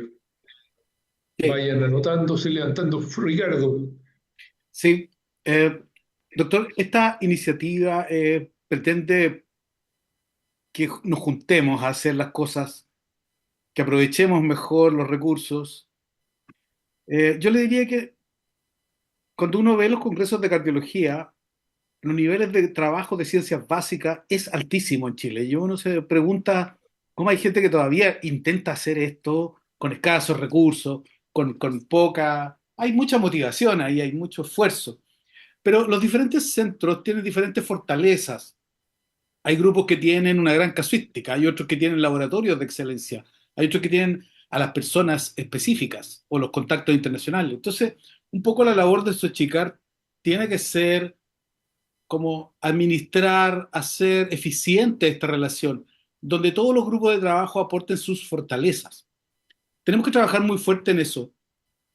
Vayan anotándose, levantando. Ricardo, sí. Doctor, esta iniciativa pretende que nos juntemos a hacer las cosas, que aprovechemos mejor los recursos. Yo le diría que cuando uno ve los congresos de cardiología, los niveles de trabajo de ciencias básicas es altísimo en Chile. Y uno se pregunta cómo hay gente que todavía intenta hacer esto con escasos recursos, con poca... Hay mucha motivación ahí, hay mucho esfuerzo. Pero los diferentes centros tienen diferentes fortalezas. Hay grupos que tienen una gran casuística, hay otros que tienen laboratorios de excelencia, hay otros que tienen a las personas específicas o los contactos internacionales. Entonces, un poco la labor de Sochicar tiene que ser como administrar, hacer eficiente esta relación, donde todos los grupos de trabajo aporten sus fortalezas. Tenemos que trabajar muy fuerte en eso,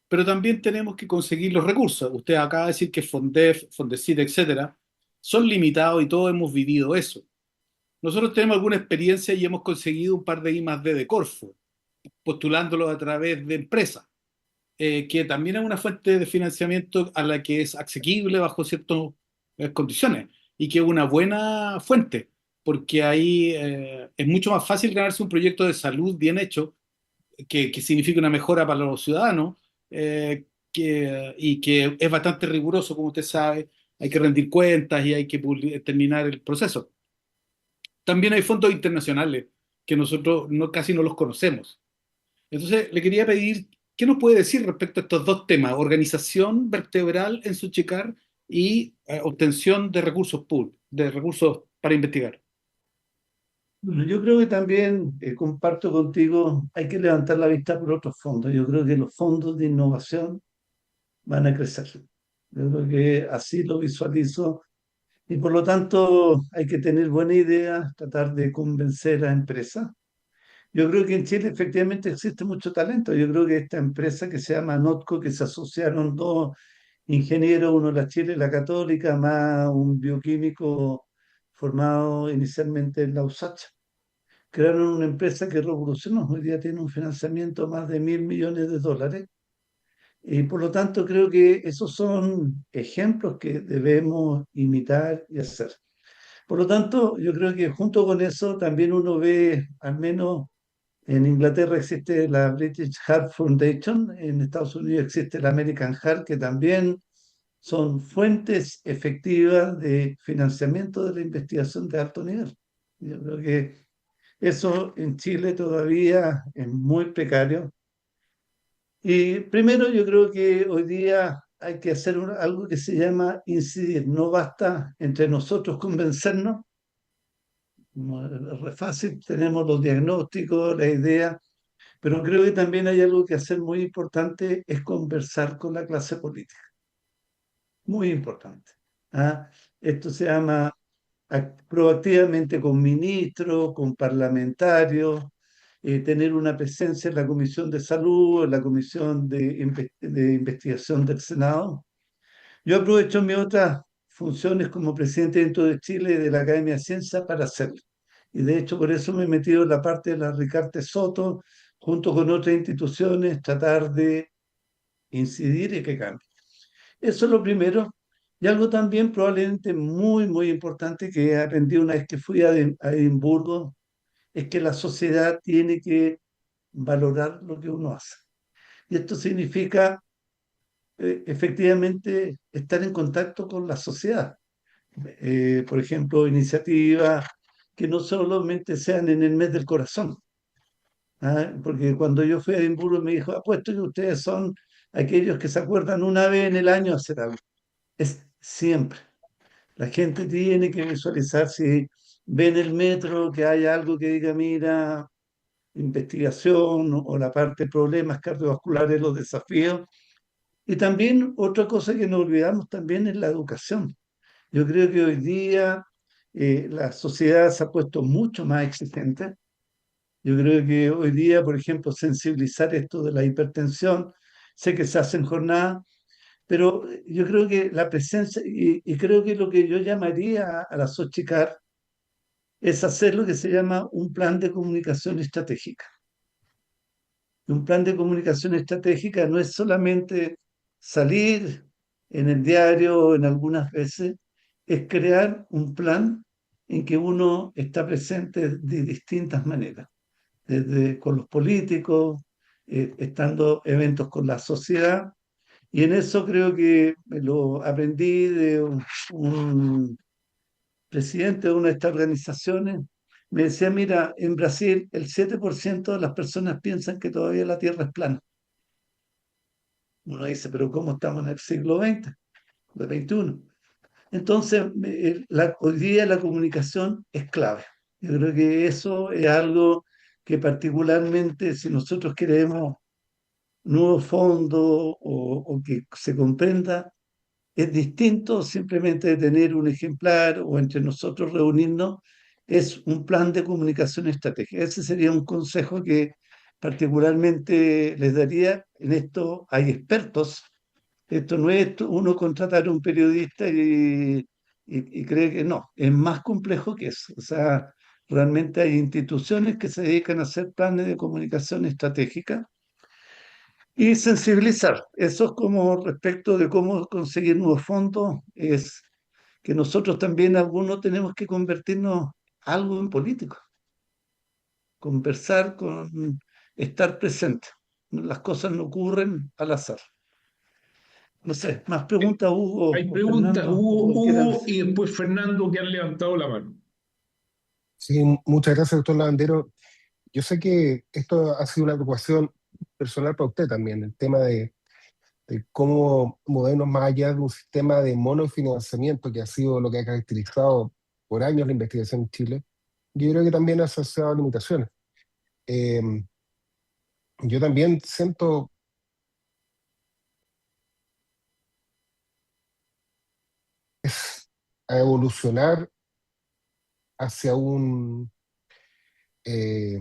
pero también tenemos que conseguir los recursos. Usted acaba de decir que FONDEF, FONDECID, etcétera, son limitados y todos hemos vivido eso. Nosotros tenemos alguna experiencia y hemos conseguido un par de I+D de Corfo, postulándolos a través de empresas, que también es una fuente de financiamiento a la que es asequible bajo ciertas condiciones y que es una buena fuente, porque ahí es mucho más fácil ganarse un proyecto de salud bien hecho, que significa una mejora para los ciudadanos, y que es bastante riguroso, como usted sabe, hay que rendir cuentas y hay que terminar el proceso. También hay fondos internacionales que nosotros casi no los conocemos. Entonces, le quería pedir, ¿qué nos puede decir respecto a estos dos temas? Organización vertebral en Suchicar y obtención de recursos pool, de recursos para investigar. Bueno, yo creo que también comparto contigo, hay que levantar la vista por otros fondos. Yo creo que los fondos de innovación van a crecer. Yo creo que así lo visualizo y por lo tanto hay que tener buena idea, tratar de convencer a empresas. Yo creo que en Chile efectivamente existe mucho talento. Yo creo que esta empresa que se llama Notco, que se asociaron dos ingenieros, uno de la Chile y la Católica, más un bioquímico formado inicialmente en la USACH, crearon una empresa que revolucionó. Hoy día tiene un financiamiento de más de $1.000 millones. Y por lo tanto creo que esos son ejemplos que debemos imitar y hacer. Por lo tanto, yo creo que junto con eso también uno ve, al menos en Inglaterra existe la British Heart Foundation, en Estados Unidos existe la American Heart, que también son fuentes efectivas de financiamiento de la investigación de alto nivel. Yo creo que eso en Chile todavía es muy precario. Y primero yo creo que hoy día hay que hacer algo que se llama incidir. No basta entre nosotros convencernos, no es re fácil, tenemos los diagnósticos, la idea, pero creo que también hay algo que hacer muy importante, es conversar con la clase política. Muy importante. ¿Ah? Esto se llama proactivamente con ministros, con parlamentarios, tener una presencia en la Comisión de Salud, en la Comisión de Investigación del Senado. Yo aprovecho mis otras funciones como presidente dentro de Chile de la Academia de Ciencias para hacerlo. Y de hecho por eso me he metido en la parte de la Ricarte Soto, junto con otras instituciones, tratar de incidir y que cambie. Eso es lo primero. Y algo también probablemente muy, muy importante que aprendí una vez que fui a Edimburgo, es que la sociedad tiene que valorar lo que uno hace. Y esto significa efectivamente estar en contacto con la sociedad. Por ejemplo, iniciativas que no solamente sean en el mes del corazón. ¿Ah? Porque cuando yo fui a Edimburgo me dijo, apuesto que ustedes son aquellos que se acuerdan una vez en el año hacer algo. Es siempre. La gente tiene que visualizar si ve en el metro que hay algo que diga, mira, investigación o la parte de problemas cardiovasculares, los desafíos. Y también otra cosa que no olvidamos también es la educación. Yo creo que hoy día la sociedad se ha puesto mucho más exigente. Yo creo que hoy día, por ejemplo, sensibilizar esto de la hipertensión, sé que se hacen jornadas, pero yo creo que la presencia, y creo que lo que yo llamaría a la Sochicar es hacer lo que se llama un plan de comunicación estratégica. Un plan de comunicación estratégica no es solamente salir en el diario en algunas veces, es crear un plan en que uno está presente de distintas maneras, desde con los políticos, estando eventos con la sociedad, y en eso creo que me lo aprendí de un presidente de una de estas organizaciones. Me decía, mira, en Brasil el 7% de las personas piensan que todavía la Tierra es plana. Uno dice, pero ¿cómo estamos en el siglo XX, el XXI? Entonces, hoy día la comunicación es clave. Yo creo que eso es algo que particularmente si nosotros queremos nuevos fondos o que se comprenda, es distinto simplemente de tener un ejemplar o entre nosotros reunirnos, es un plan de comunicación estratégica. Ese sería un consejo que particularmente les daría. En esto hay expertos. Esto no es uno contratar a un periodista y cree que no, es más complejo que eso. O sea, realmente hay instituciones que se dedican a hacer planes de comunicación estratégica y sensibilizar. Eso es como respecto de cómo conseguir nuevos fondos, es que nosotros también algunos tenemos que convertirnos algo en político, conversar con estar presente. Las cosas no ocurren al azar. No sé, más preguntas, Hugo Hay o preguntas, Fernando, o cualquiera. Y después Fernando, que han levantado la mano. Sí, muchas gracias, doctor Lavandero. Yo sé que esto ha sido una preocupación personal para usted también, el tema de cómo movernos más allá de un sistema de monofinanciamiento que ha sido lo que ha caracterizado por años la investigación en Chile, yo creo que también asociado a limitaciones. Eh, yo también siento es a evolucionar hacia eh,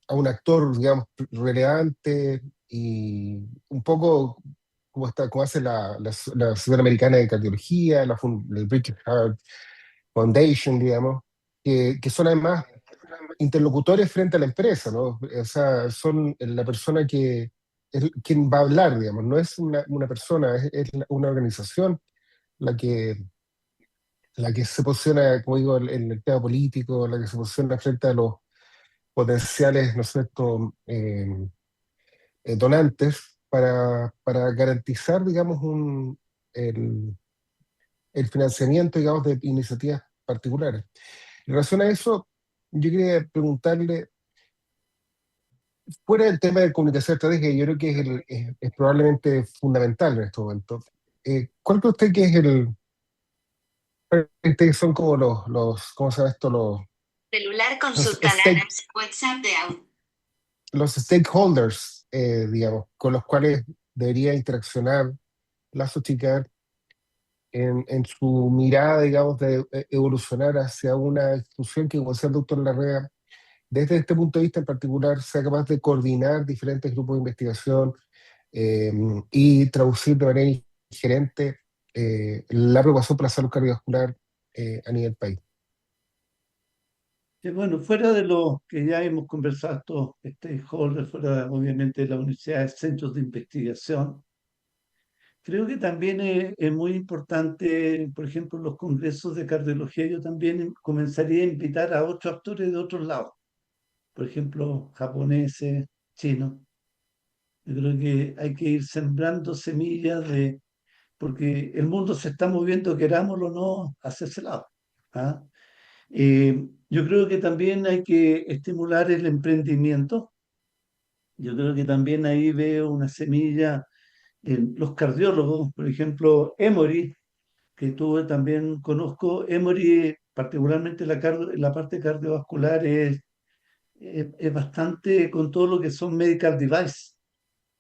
a un actor, digamos, relevante y un poco como, como hace la Sociedad Americana de Cardiología, el British Heart Foundation, digamos, que son además interlocutores frente a la empresa, ¿no? O sea, son la persona que es quien va a hablar, digamos, no es una persona, es una organización la que se posiciona, como digo, en el tema político, la que se posiciona frente a los potenciales, ¿no es cierto?, donantes para garantizar, digamos, el, el financiamiento, digamos, de iniciativas particulares. En relación a eso, yo quería preguntarle, fuera del tema de comunicación estratégica, yo creo que es probablemente fundamental en este momento. ¿Cuál cree usted que es son como ¿cómo se llama esto? Celular Los, consulta stake- WhatsApp de audio. los stakeholders, digamos, con los cuales debería interaccionar la Sochicar en su mirada, digamos, de evolucionar hacia una institución que, como decía el doctor Larrea, desde este punto de vista en particular, sea capaz de coordinar diferentes grupos de investigación eh, y traducir de manera ingerente la preocupación por la salud cardiovascular a nivel país. Bueno, fuera de lo que ya hemos conversado, estos stakeholders, fuera obviamente de las universidades, centros de investigación, creo que también es muy importante, por ejemplo, los congresos de cardiología, yo también comenzaría a invitar a otros actores de otros lados, por ejemplo, japoneses, chinos. Yo creo que hay que ir sembrando semillas porque el mundo se está moviendo, querámoslo o no, hacia ese lado. ¿Ah? Yo creo que también hay que estimular el emprendimiento. Yo creo que también ahí veo una semilla en los cardiólogos, por ejemplo, Emory, que tú también conozco. Emory, particularmente la parte cardiovascular, es bastante con todo lo que son medical device.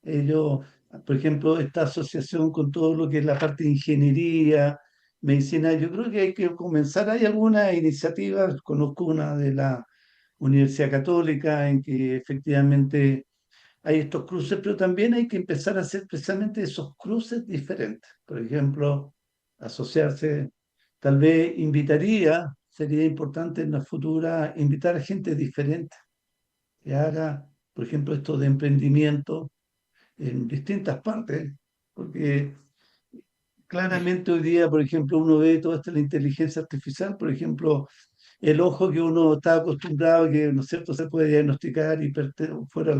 Ellos, por ejemplo, esta asociación con todo lo que es la parte de ingeniería, medicina, yo creo que hay que comenzar. Hay algunas iniciativas, conozco una de la Universidad Católica en que efectivamente hay estos cruces, pero también hay que empezar a hacer precisamente esos cruces diferentes. Por ejemplo, asociarse, tal vez sería importante en la futura, invitar a gente diferente que haga, por ejemplo, esto de emprendimiento en distintas partes, porque claramente hoy día, por ejemplo, uno ve toda esta la inteligencia artificial, por ejemplo, el ojo que uno está acostumbrado, que, ¿no es cierto?, se puede diagnosticar fuera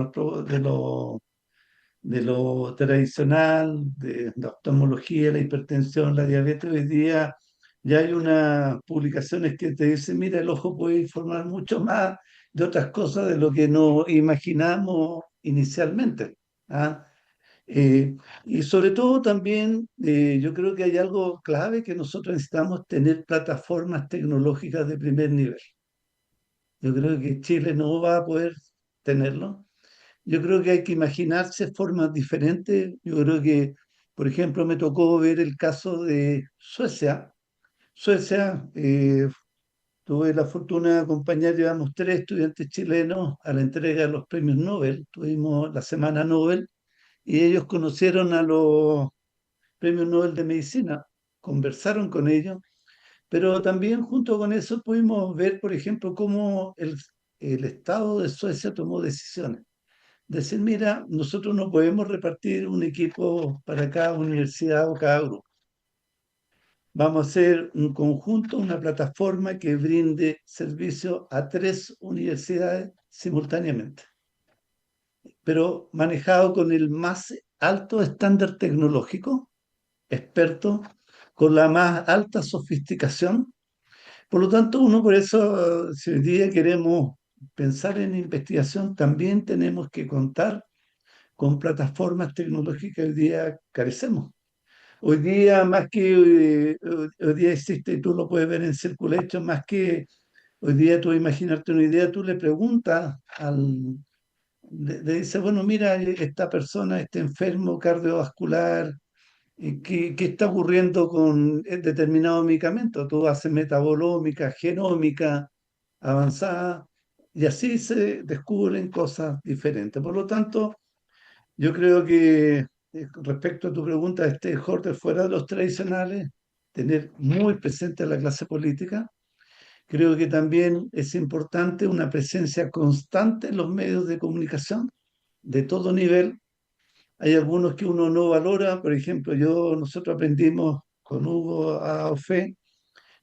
de lo tradicional, de la oftalmología, la hipertensión, la diabetes. Hoy día ya hay unas publicaciones que te dicen, mira, el ojo puede informar mucho más de otras cosas de lo que no imaginamos inicialmente. ¿Ah? Y sobre todo también yo creo que hay algo clave que nosotros necesitamos tener plataformas tecnológicas de primer nivel. Yo creo que Chile no va a poder tenerlo. Yo creo que hay que imaginarse formas diferentes. Yo creo que, por ejemplo, me tocó ver el caso de Suecia. Suecia, tuve la fortuna de acompañar, llevamos 3 estudiantes chilenos a la entrega de los premios Nobel. Tuvimos la Semana Nobel y ellos conocieron a los premios Nobel de Medicina, conversaron con ellos, pero también junto con eso pudimos ver, por ejemplo, cómo el Estado de Suecia tomó decisiones. Decir, mira, nosotros no podemos repartir un equipo para cada universidad o cada grupo. Vamos a hacer un conjunto, una plataforma que brinde servicio a 3 universidades simultáneamente, pero manejado con el más alto estándar tecnológico, experto, con la más alta sofisticación. Por lo tanto, uno por eso, si hoy día queremos pensar en investigación, también tenemos que contar con plataformas tecnológicas que hoy día carecemos. Hoy día, más que hoy día existe, y tú lo puedes ver en Circulation, más que Hoy día tú imaginarte una idea, tú le preguntas le dices, bueno, mira, esta persona está enfermo cardiovascular, ¿qué está ocurriendo con determinado medicamento? Tú haces metabolómica, genómica avanzada, y así se descubren cosas diferentes. Por lo tanto, yo creo que respecto a tu pregunta, este Horter fuera de los tradicionales, tener muy presente a la clase política. Creo que también es importante una presencia constante en los medios de comunicación de todo nivel. Hay algunos que uno no valora, por ejemplo, nosotros aprendimos con Hugo a Ofe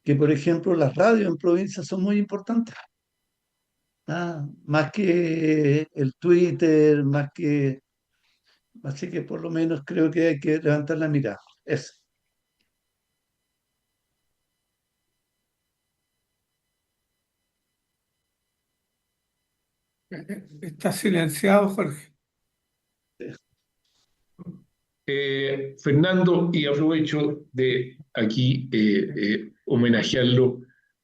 que, por ejemplo, las radios en provincia son muy importantes. Más que el Twitter, así que por lo menos creo que hay que levantar la mirada. Eso. Está silenciado, Jorge. Fernando, y aprovecho de aquí homenajearlo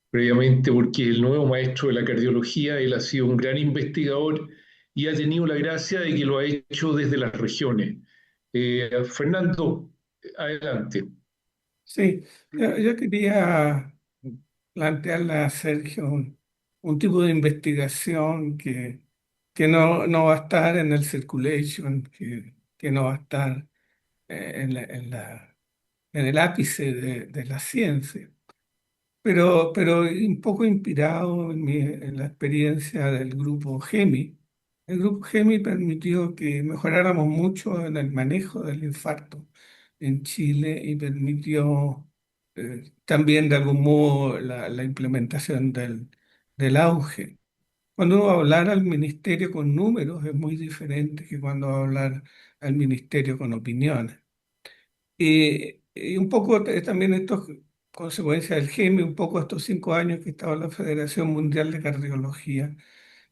previamente porque es el nuevo maestro de la cardiología, él ha sido un gran investigador y ha tenido la gracia de que lo ha hecho desde las regiones. Fernando, adelante. Sí, yo quería plantearle a Sergio un tipo de investigación que no va a estar en el circulation, que no va a estar en el ápice de la ciencia, pero un poco inspirado en la experiencia del grupo GEMI. El grupo GEMI permitió que mejoráramos mucho en el manejo del infarto en Chile y permitió también de algún modo la implementación del auge. Cuando uno va a hablar al ministerio con números es muy diferente que cuando va a hablar al ministerio con opiniones. Y un poco también esto es consecuencia del GEMI, un poco estos 5 años que estaba la Federación Mundial de Cardiología,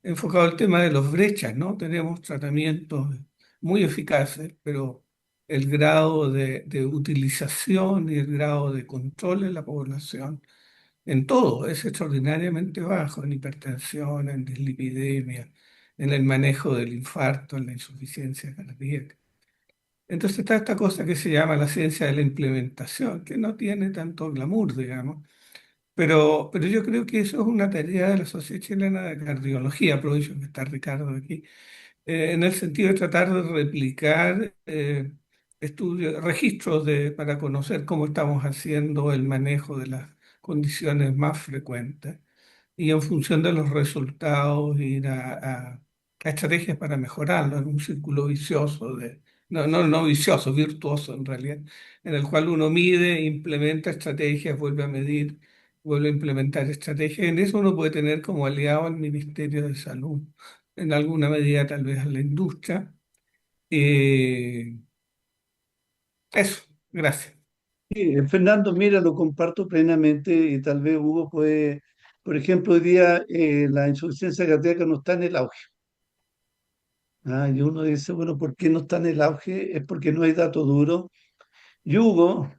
enfocado al tema de las brechas, ¿no? Tenemos tratamientos muy eficaces, pero el grado de utilización y el grado de control en la población, en todo, es extraordinariamente bajo, en hipertensión, en dislipidemia, en el manejo del infarto, en la insuficiencia cardíaca. Entonces está esta cosa que se llama la ciencia de la implementación, que no tiene tanto glamour, digamos, pero yo creo que eso es una tarea de la Sociedad Chilena de Cardiología, aprovecho que está Ricardo aquí, en el sentido de tratar de replicar estudios, registros para conocer cómo estamos haciendo el manejo de las condiciones más frecuentes y en función de los resultados ir a estrategias para mejorarlo en un círculo vicioso no vicioso, virtuoso en realidad, en el cual uno mide, implementa estrategias, vuelve a medir, vuelve a implementar estrategias. En eso uno puede tener como aliado al Ministerio de Salud, en alguna medida tal vez a la industria. Eh, Eso, gracias. Sí, Fernando, mira, lo comparto plenamente y tal vez Hugo puede, por ejemplo, hoy día la insuficiencia cardíaca no está en el auge. Y uno dice, bueno, ¿por qué no está en el auge? Es porque no hay datos duros. Y Hugo,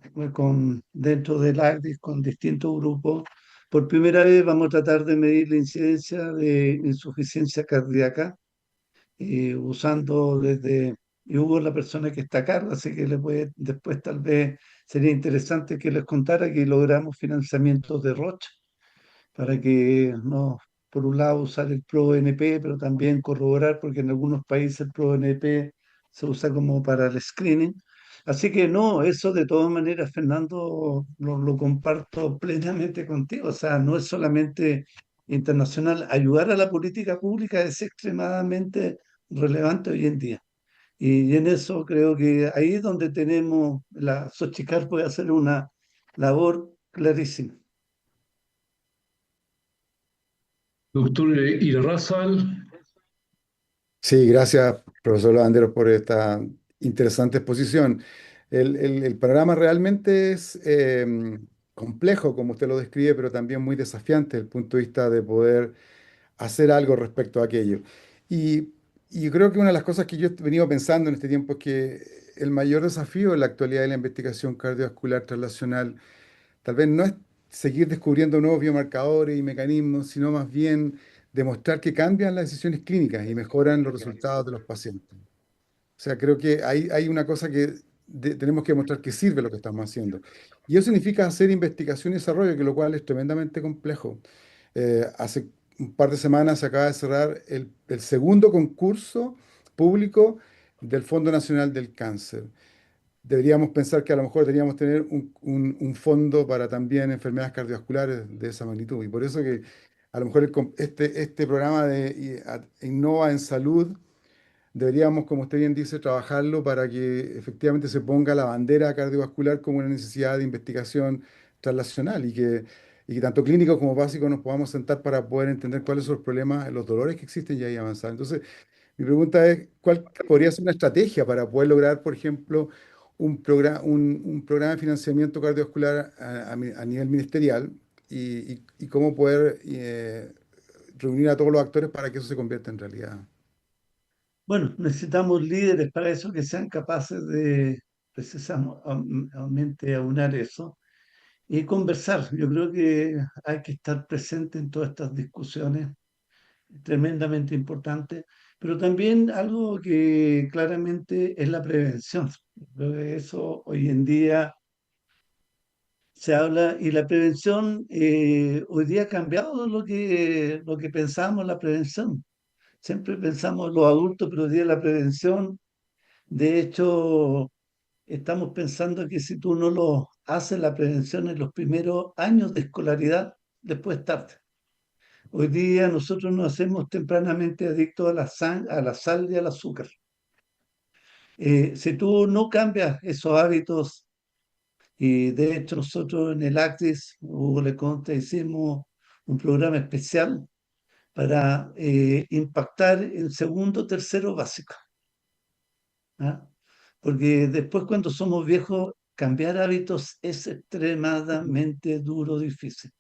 dentro del ACDIS, con distintos grupos, por primera vez vamos a tratar de medir la incidencia de insuficiencia cardíaca usando y Hugo es la persona que está a cargo, así que después tal vez sería interesante que les contara que logramos financiamientos de Roche para que no, por un lado usar el ProNP, pero también corroborar, porque en algunos países el ProNP se usa como para el screening. Así que no, eso de todas maneras, Fernando, lo comparto plenamente contigo. O sea, no es solamente internacional. Ayudar a la política pública es extremadamente relevante hoy en día. Y en eso creo que ahí es donde Sochicar puede hacer una labor clarísima. Doctor Irarrázaval. Sí, gracias, profesor Lavanderos, por esta interesante exposición. El panorama realmente es complejo, como usted lo describe, pero también muy desafiante desde el punto de vista de poder hacer algo respecto a aquello. Y, y yo creo que una de las cosas que yo he venido pensando en este tiempo es que el mayor desafío en la actualidad de la investigación cardiovascular translacional tal vez no es seguir descubriendo nuevos biomarcadores y mecanismos, sino más bien demostrar que cambian las decisiones clínicas y mejoran los resultados de los pacientes. O sea, creo que hay una cosa que tenemos que demostrar que sirve lo que estamos haciendo. Y eso significa hacer investigación y desarrollo, que lo cual es tremendamente complejo. Hace un par de semanas se acaba de cerrar el segundo concurso público del Fondo Nacional del Cáncer. Deberíamos pensar que a lo mejor deberíamos tener un fondo para también enfermedades cardiovasculares de esa magnitud. Y por eso que a lo mejor este programa de Innova en Salud deberíamos, como usted bien dice, trabajarlo para que efectivamente se ponga la bandera cardiovascular como una necesidad de investigación translacional y que tanto clínicos como básicos nos podamos sentar para poder entender cuáles son los problemas, los dolores que existen y ahí avanzar. Entonces, mi pregunta es, ¿cuál podría ser una estrategia para poder lograr, por ejemplo, un programa de financiamiento cardiovascular a nivel ministerial y cómo poder reunir a todos los actores para que eso se convierta en realidad? Bueno, necesitamos líderes para eso que sean capaces de precisamente aunar eso y conversar. Yo creo que hay que estar presente en todas estas discusiones, tremendamente importante, pero también algo que claramente es la prevención. Creo que eso hoy en día se habla y la prevención hoy día ha cambiado lo que pensábamos la prevención. Siempre pensamos los adultos, pero hoy día la prevención, de hecho, estamos pensando que si tú no lo haces la prevención en los primeros años de escolaridad, después es tarde. Hoy día nosotros nos hacemos tempranamente adictos a la sal y al azúcar. Si tú no cambias esos hábitos, y de hecho nosotros en el ACTIS, Hugo Le Conte, hicimos un programa especial para impactar en segundo, tercero básico. ¿Ah? Porque después cuando somos viejos, cambiar hábitos es extremadamente duro, difícil.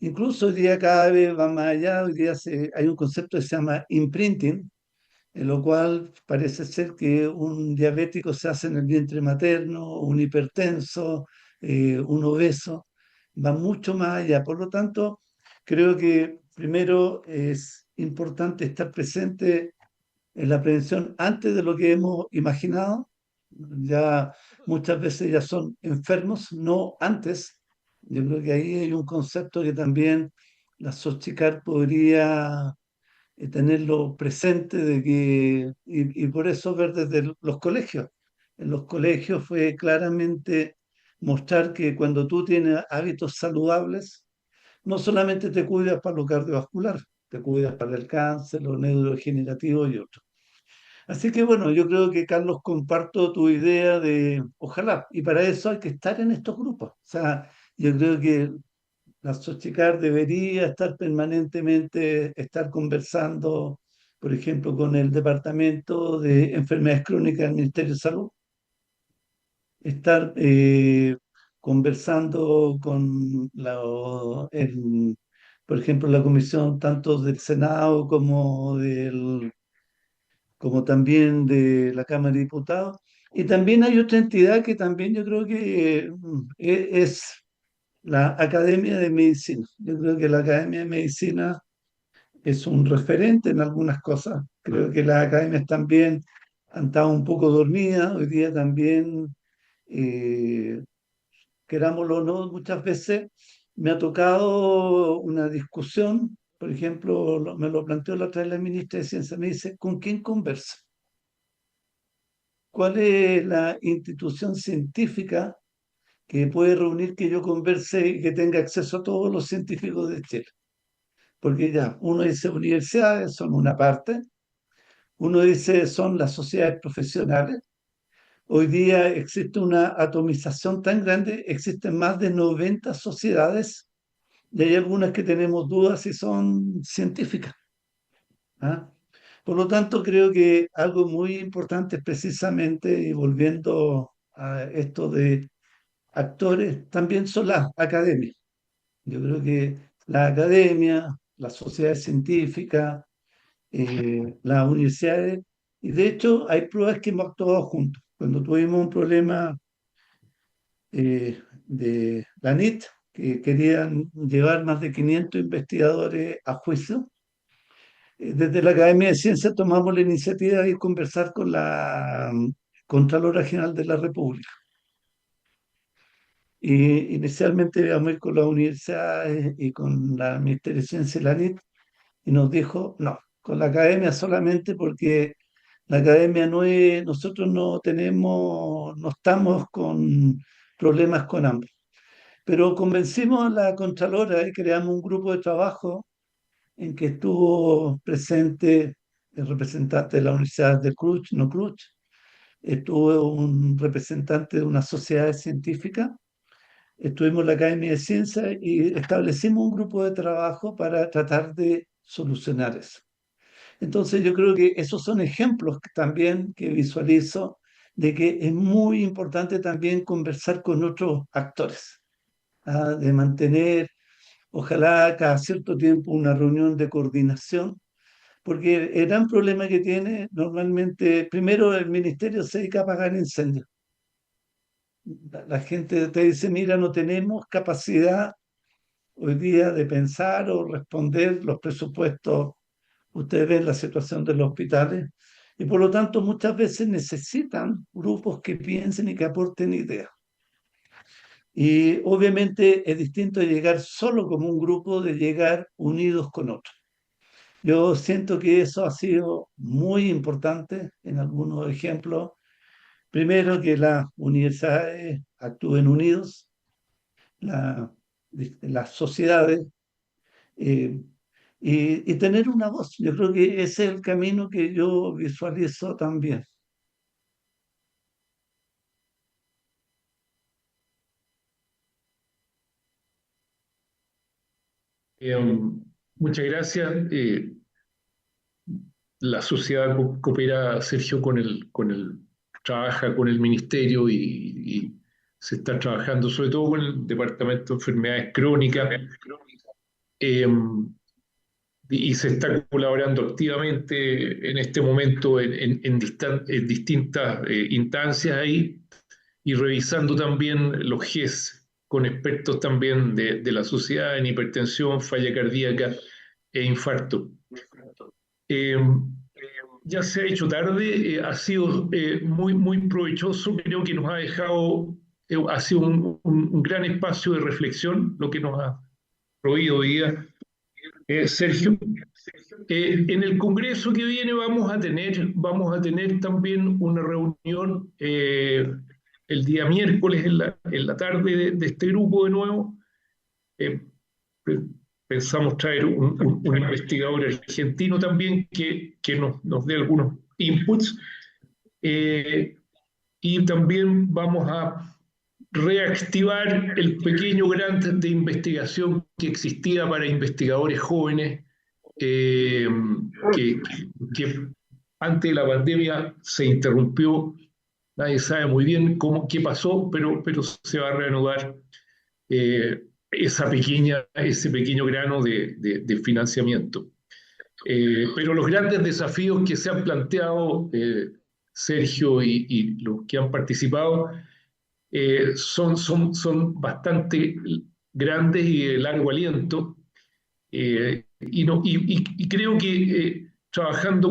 Incluso hoy día cada vez va más allá, hoy día hay un concepto que se llama imprinting, en lo cual parece ser que un diabético se hace en el vientre materno, un hipertenso, un obeso, va mucho más allá. Por lo tanto, creo que primero es importante estar presente en la prevención antes de lo que hemos imaginado. Ya muchas veces ya son enfermos, no antes. Yo creo que ahí hay un concepto que también la Sochicar podría tenerlo presente de que, y por eso ver desde los colegios. En los colegios fue claramente mostrar que cuando tú tienes hábitos saludables, no solamente te cuidas para lo cardiovascular, te cuidas para el cáncer, lo neurodegenerativo y otros. Así que bueno, yo creo que Carlos, comparto tu idea de, ojalá, y para eso hay que estar en estos grupos. O sea, yo creo que la Sochicar debería estar permanentemente, estar conversando, por ejemplo, con el Departamento de Enfermedades Crónicas del Ministerio de Salud, estar conversando con por ejemplo, la comisión tanto del Senado como también de la Cámara de Diputados. Y también hay otra entidad que también yo creo que es la Academia de Medicina. Yo creo que la Academia de Medicina es un referente en algunas cosas. Creo que las academias también han estado un poco dormidas. Hoy día también, eh, querámoslo o no, muchas veces me ha tocado una discusión. Por ejemplo, me lo planteó la otra vez la ministra de Ciencia. Me dice, ¿con quién conversa? ¿Cuál es la institución científica que puede reunir que yo converse y que tenga acceso a todos los científicos de Chile? Porque ya, uno dice universidades son una parte, uno dice son las sociedades profesionales. Hoy día existe una atomización tan grande, existen más de 90 sociedades y hay algunas que tenemos dudas si son científicas. ¿Ah? Por lo tanto, creo que algo muy importante es precisamente, y volviendo a esto de actores, también son las academias. Yo creo que la academia, las sociedades científicas, las universidades, y de hecho hay pruebas que hemos actuado juntos. Cuando tuvimos un problema de la NIT, que querían llevar más de 500 investigadores a juicio. Desde la Academia de Ciencias tomamos la iniciativa de conversar con la Contralora General de la República. Y inicialmente íbamos a ir con las universidades y con la Ministerio de Ciencia y la ANIT, y nos dijo, no, con la academia solamente porque la academia nosotros no estamos con problemas con ambos. Pero convencimos a la Contralora y creamos un grupo de trabajo en que estuvo presente el representante de la Universidad de Cruz, no Cruz, estuvo un representante de una sociedad científica, estuvimos en la Academia de Ciencias y establecimos un grupo de trabajo para tratar de solucionar eso. Entonces yo creo que esos son ejemplos también que visualizo de que es muy importante también conversar con otros actores, ¿ah? De mantener, ojalá cada cierto tiempo, una reunión de coordinación, porque el gran problema que tiene normalmente, primero el ministerio se dedica a apagar incendios. La gente te dice, mira, no tenemos capacidad hoy día de pensar o responder los presupuestos. Ustedes ven la situación de los hospitales y por lo tanto muchas veces necesitan grupos que piensen y que aporten ideas. Y obviamente es distinto llegar solo como un grupo de llegar unidos con otros. Yo siento que eso ha sido muy importante en algunos ejemplos. Primero, que las universidades actúen unidos, la- las sociedades, eh, y tener una voz. Yo creo que ese es el camino que yo visualizo también. Eh, Muchas gracias. La sociedad coopera, Sergio, trabaja con el ministerio y se está trabajando sobre todo con el Departamento de Enfermedades Crónicas, eh, y se está colaborando activamente en este momento en distintas instancias ahí y revisando también los GES con expertos también de la sociedad en hipertensión, falla cardíaca e infarto. Eh, ya se ha hecho tarde, ha sido muy provechoso, creo que nos ha dejado, ha sido un gran espacio de reflexión lo que nos ha prohibido hoy día. Sergio, en el Congreso que viene vamos a tener también una reunión el día miércoles en la tarde de este grupo de nuevo. Eh, Pensamos traer un investigador argentino también que nos dé algunos inputs. Eh, y también vamos a reactivar el pequeño grant de investigación que existía para investigadores jóvenes, eh, que, que antes de la pandemia se interrumpió. Nadie sabe muy bien qué pasó, pero se va a reanudar ese pequeño grano de financiamiento. Pero los grandes desafíos que se han planteado, Sergio y los que han participado, son bastante grandes y de largo aliento. Y creo que trabajando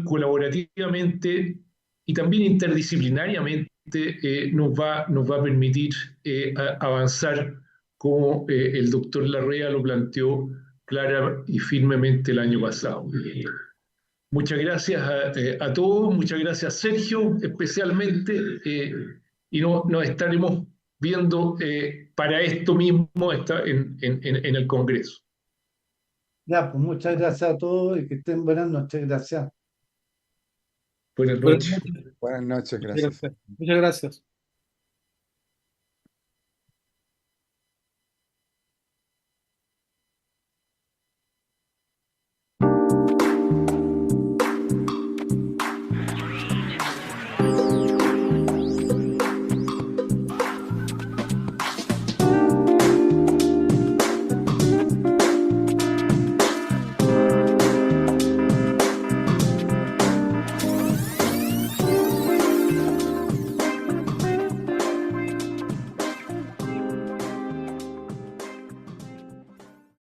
colaborativamente y también interdisciplinariamente nos va a permitir avanzar como el doctor Larrea lo planteó clara y firmemente el año pasado. Muchas gracias a todos, muchas gracias Sergio especialmente, y nos estaremos viendo para esto mismo en el Congreso. Ya, pues muchas gracias a todos y que estén buenas noches. Gracias. Buenas Buenas noches. noches. Buenas noches, Muchas gracias. gracias. Muchas gracias.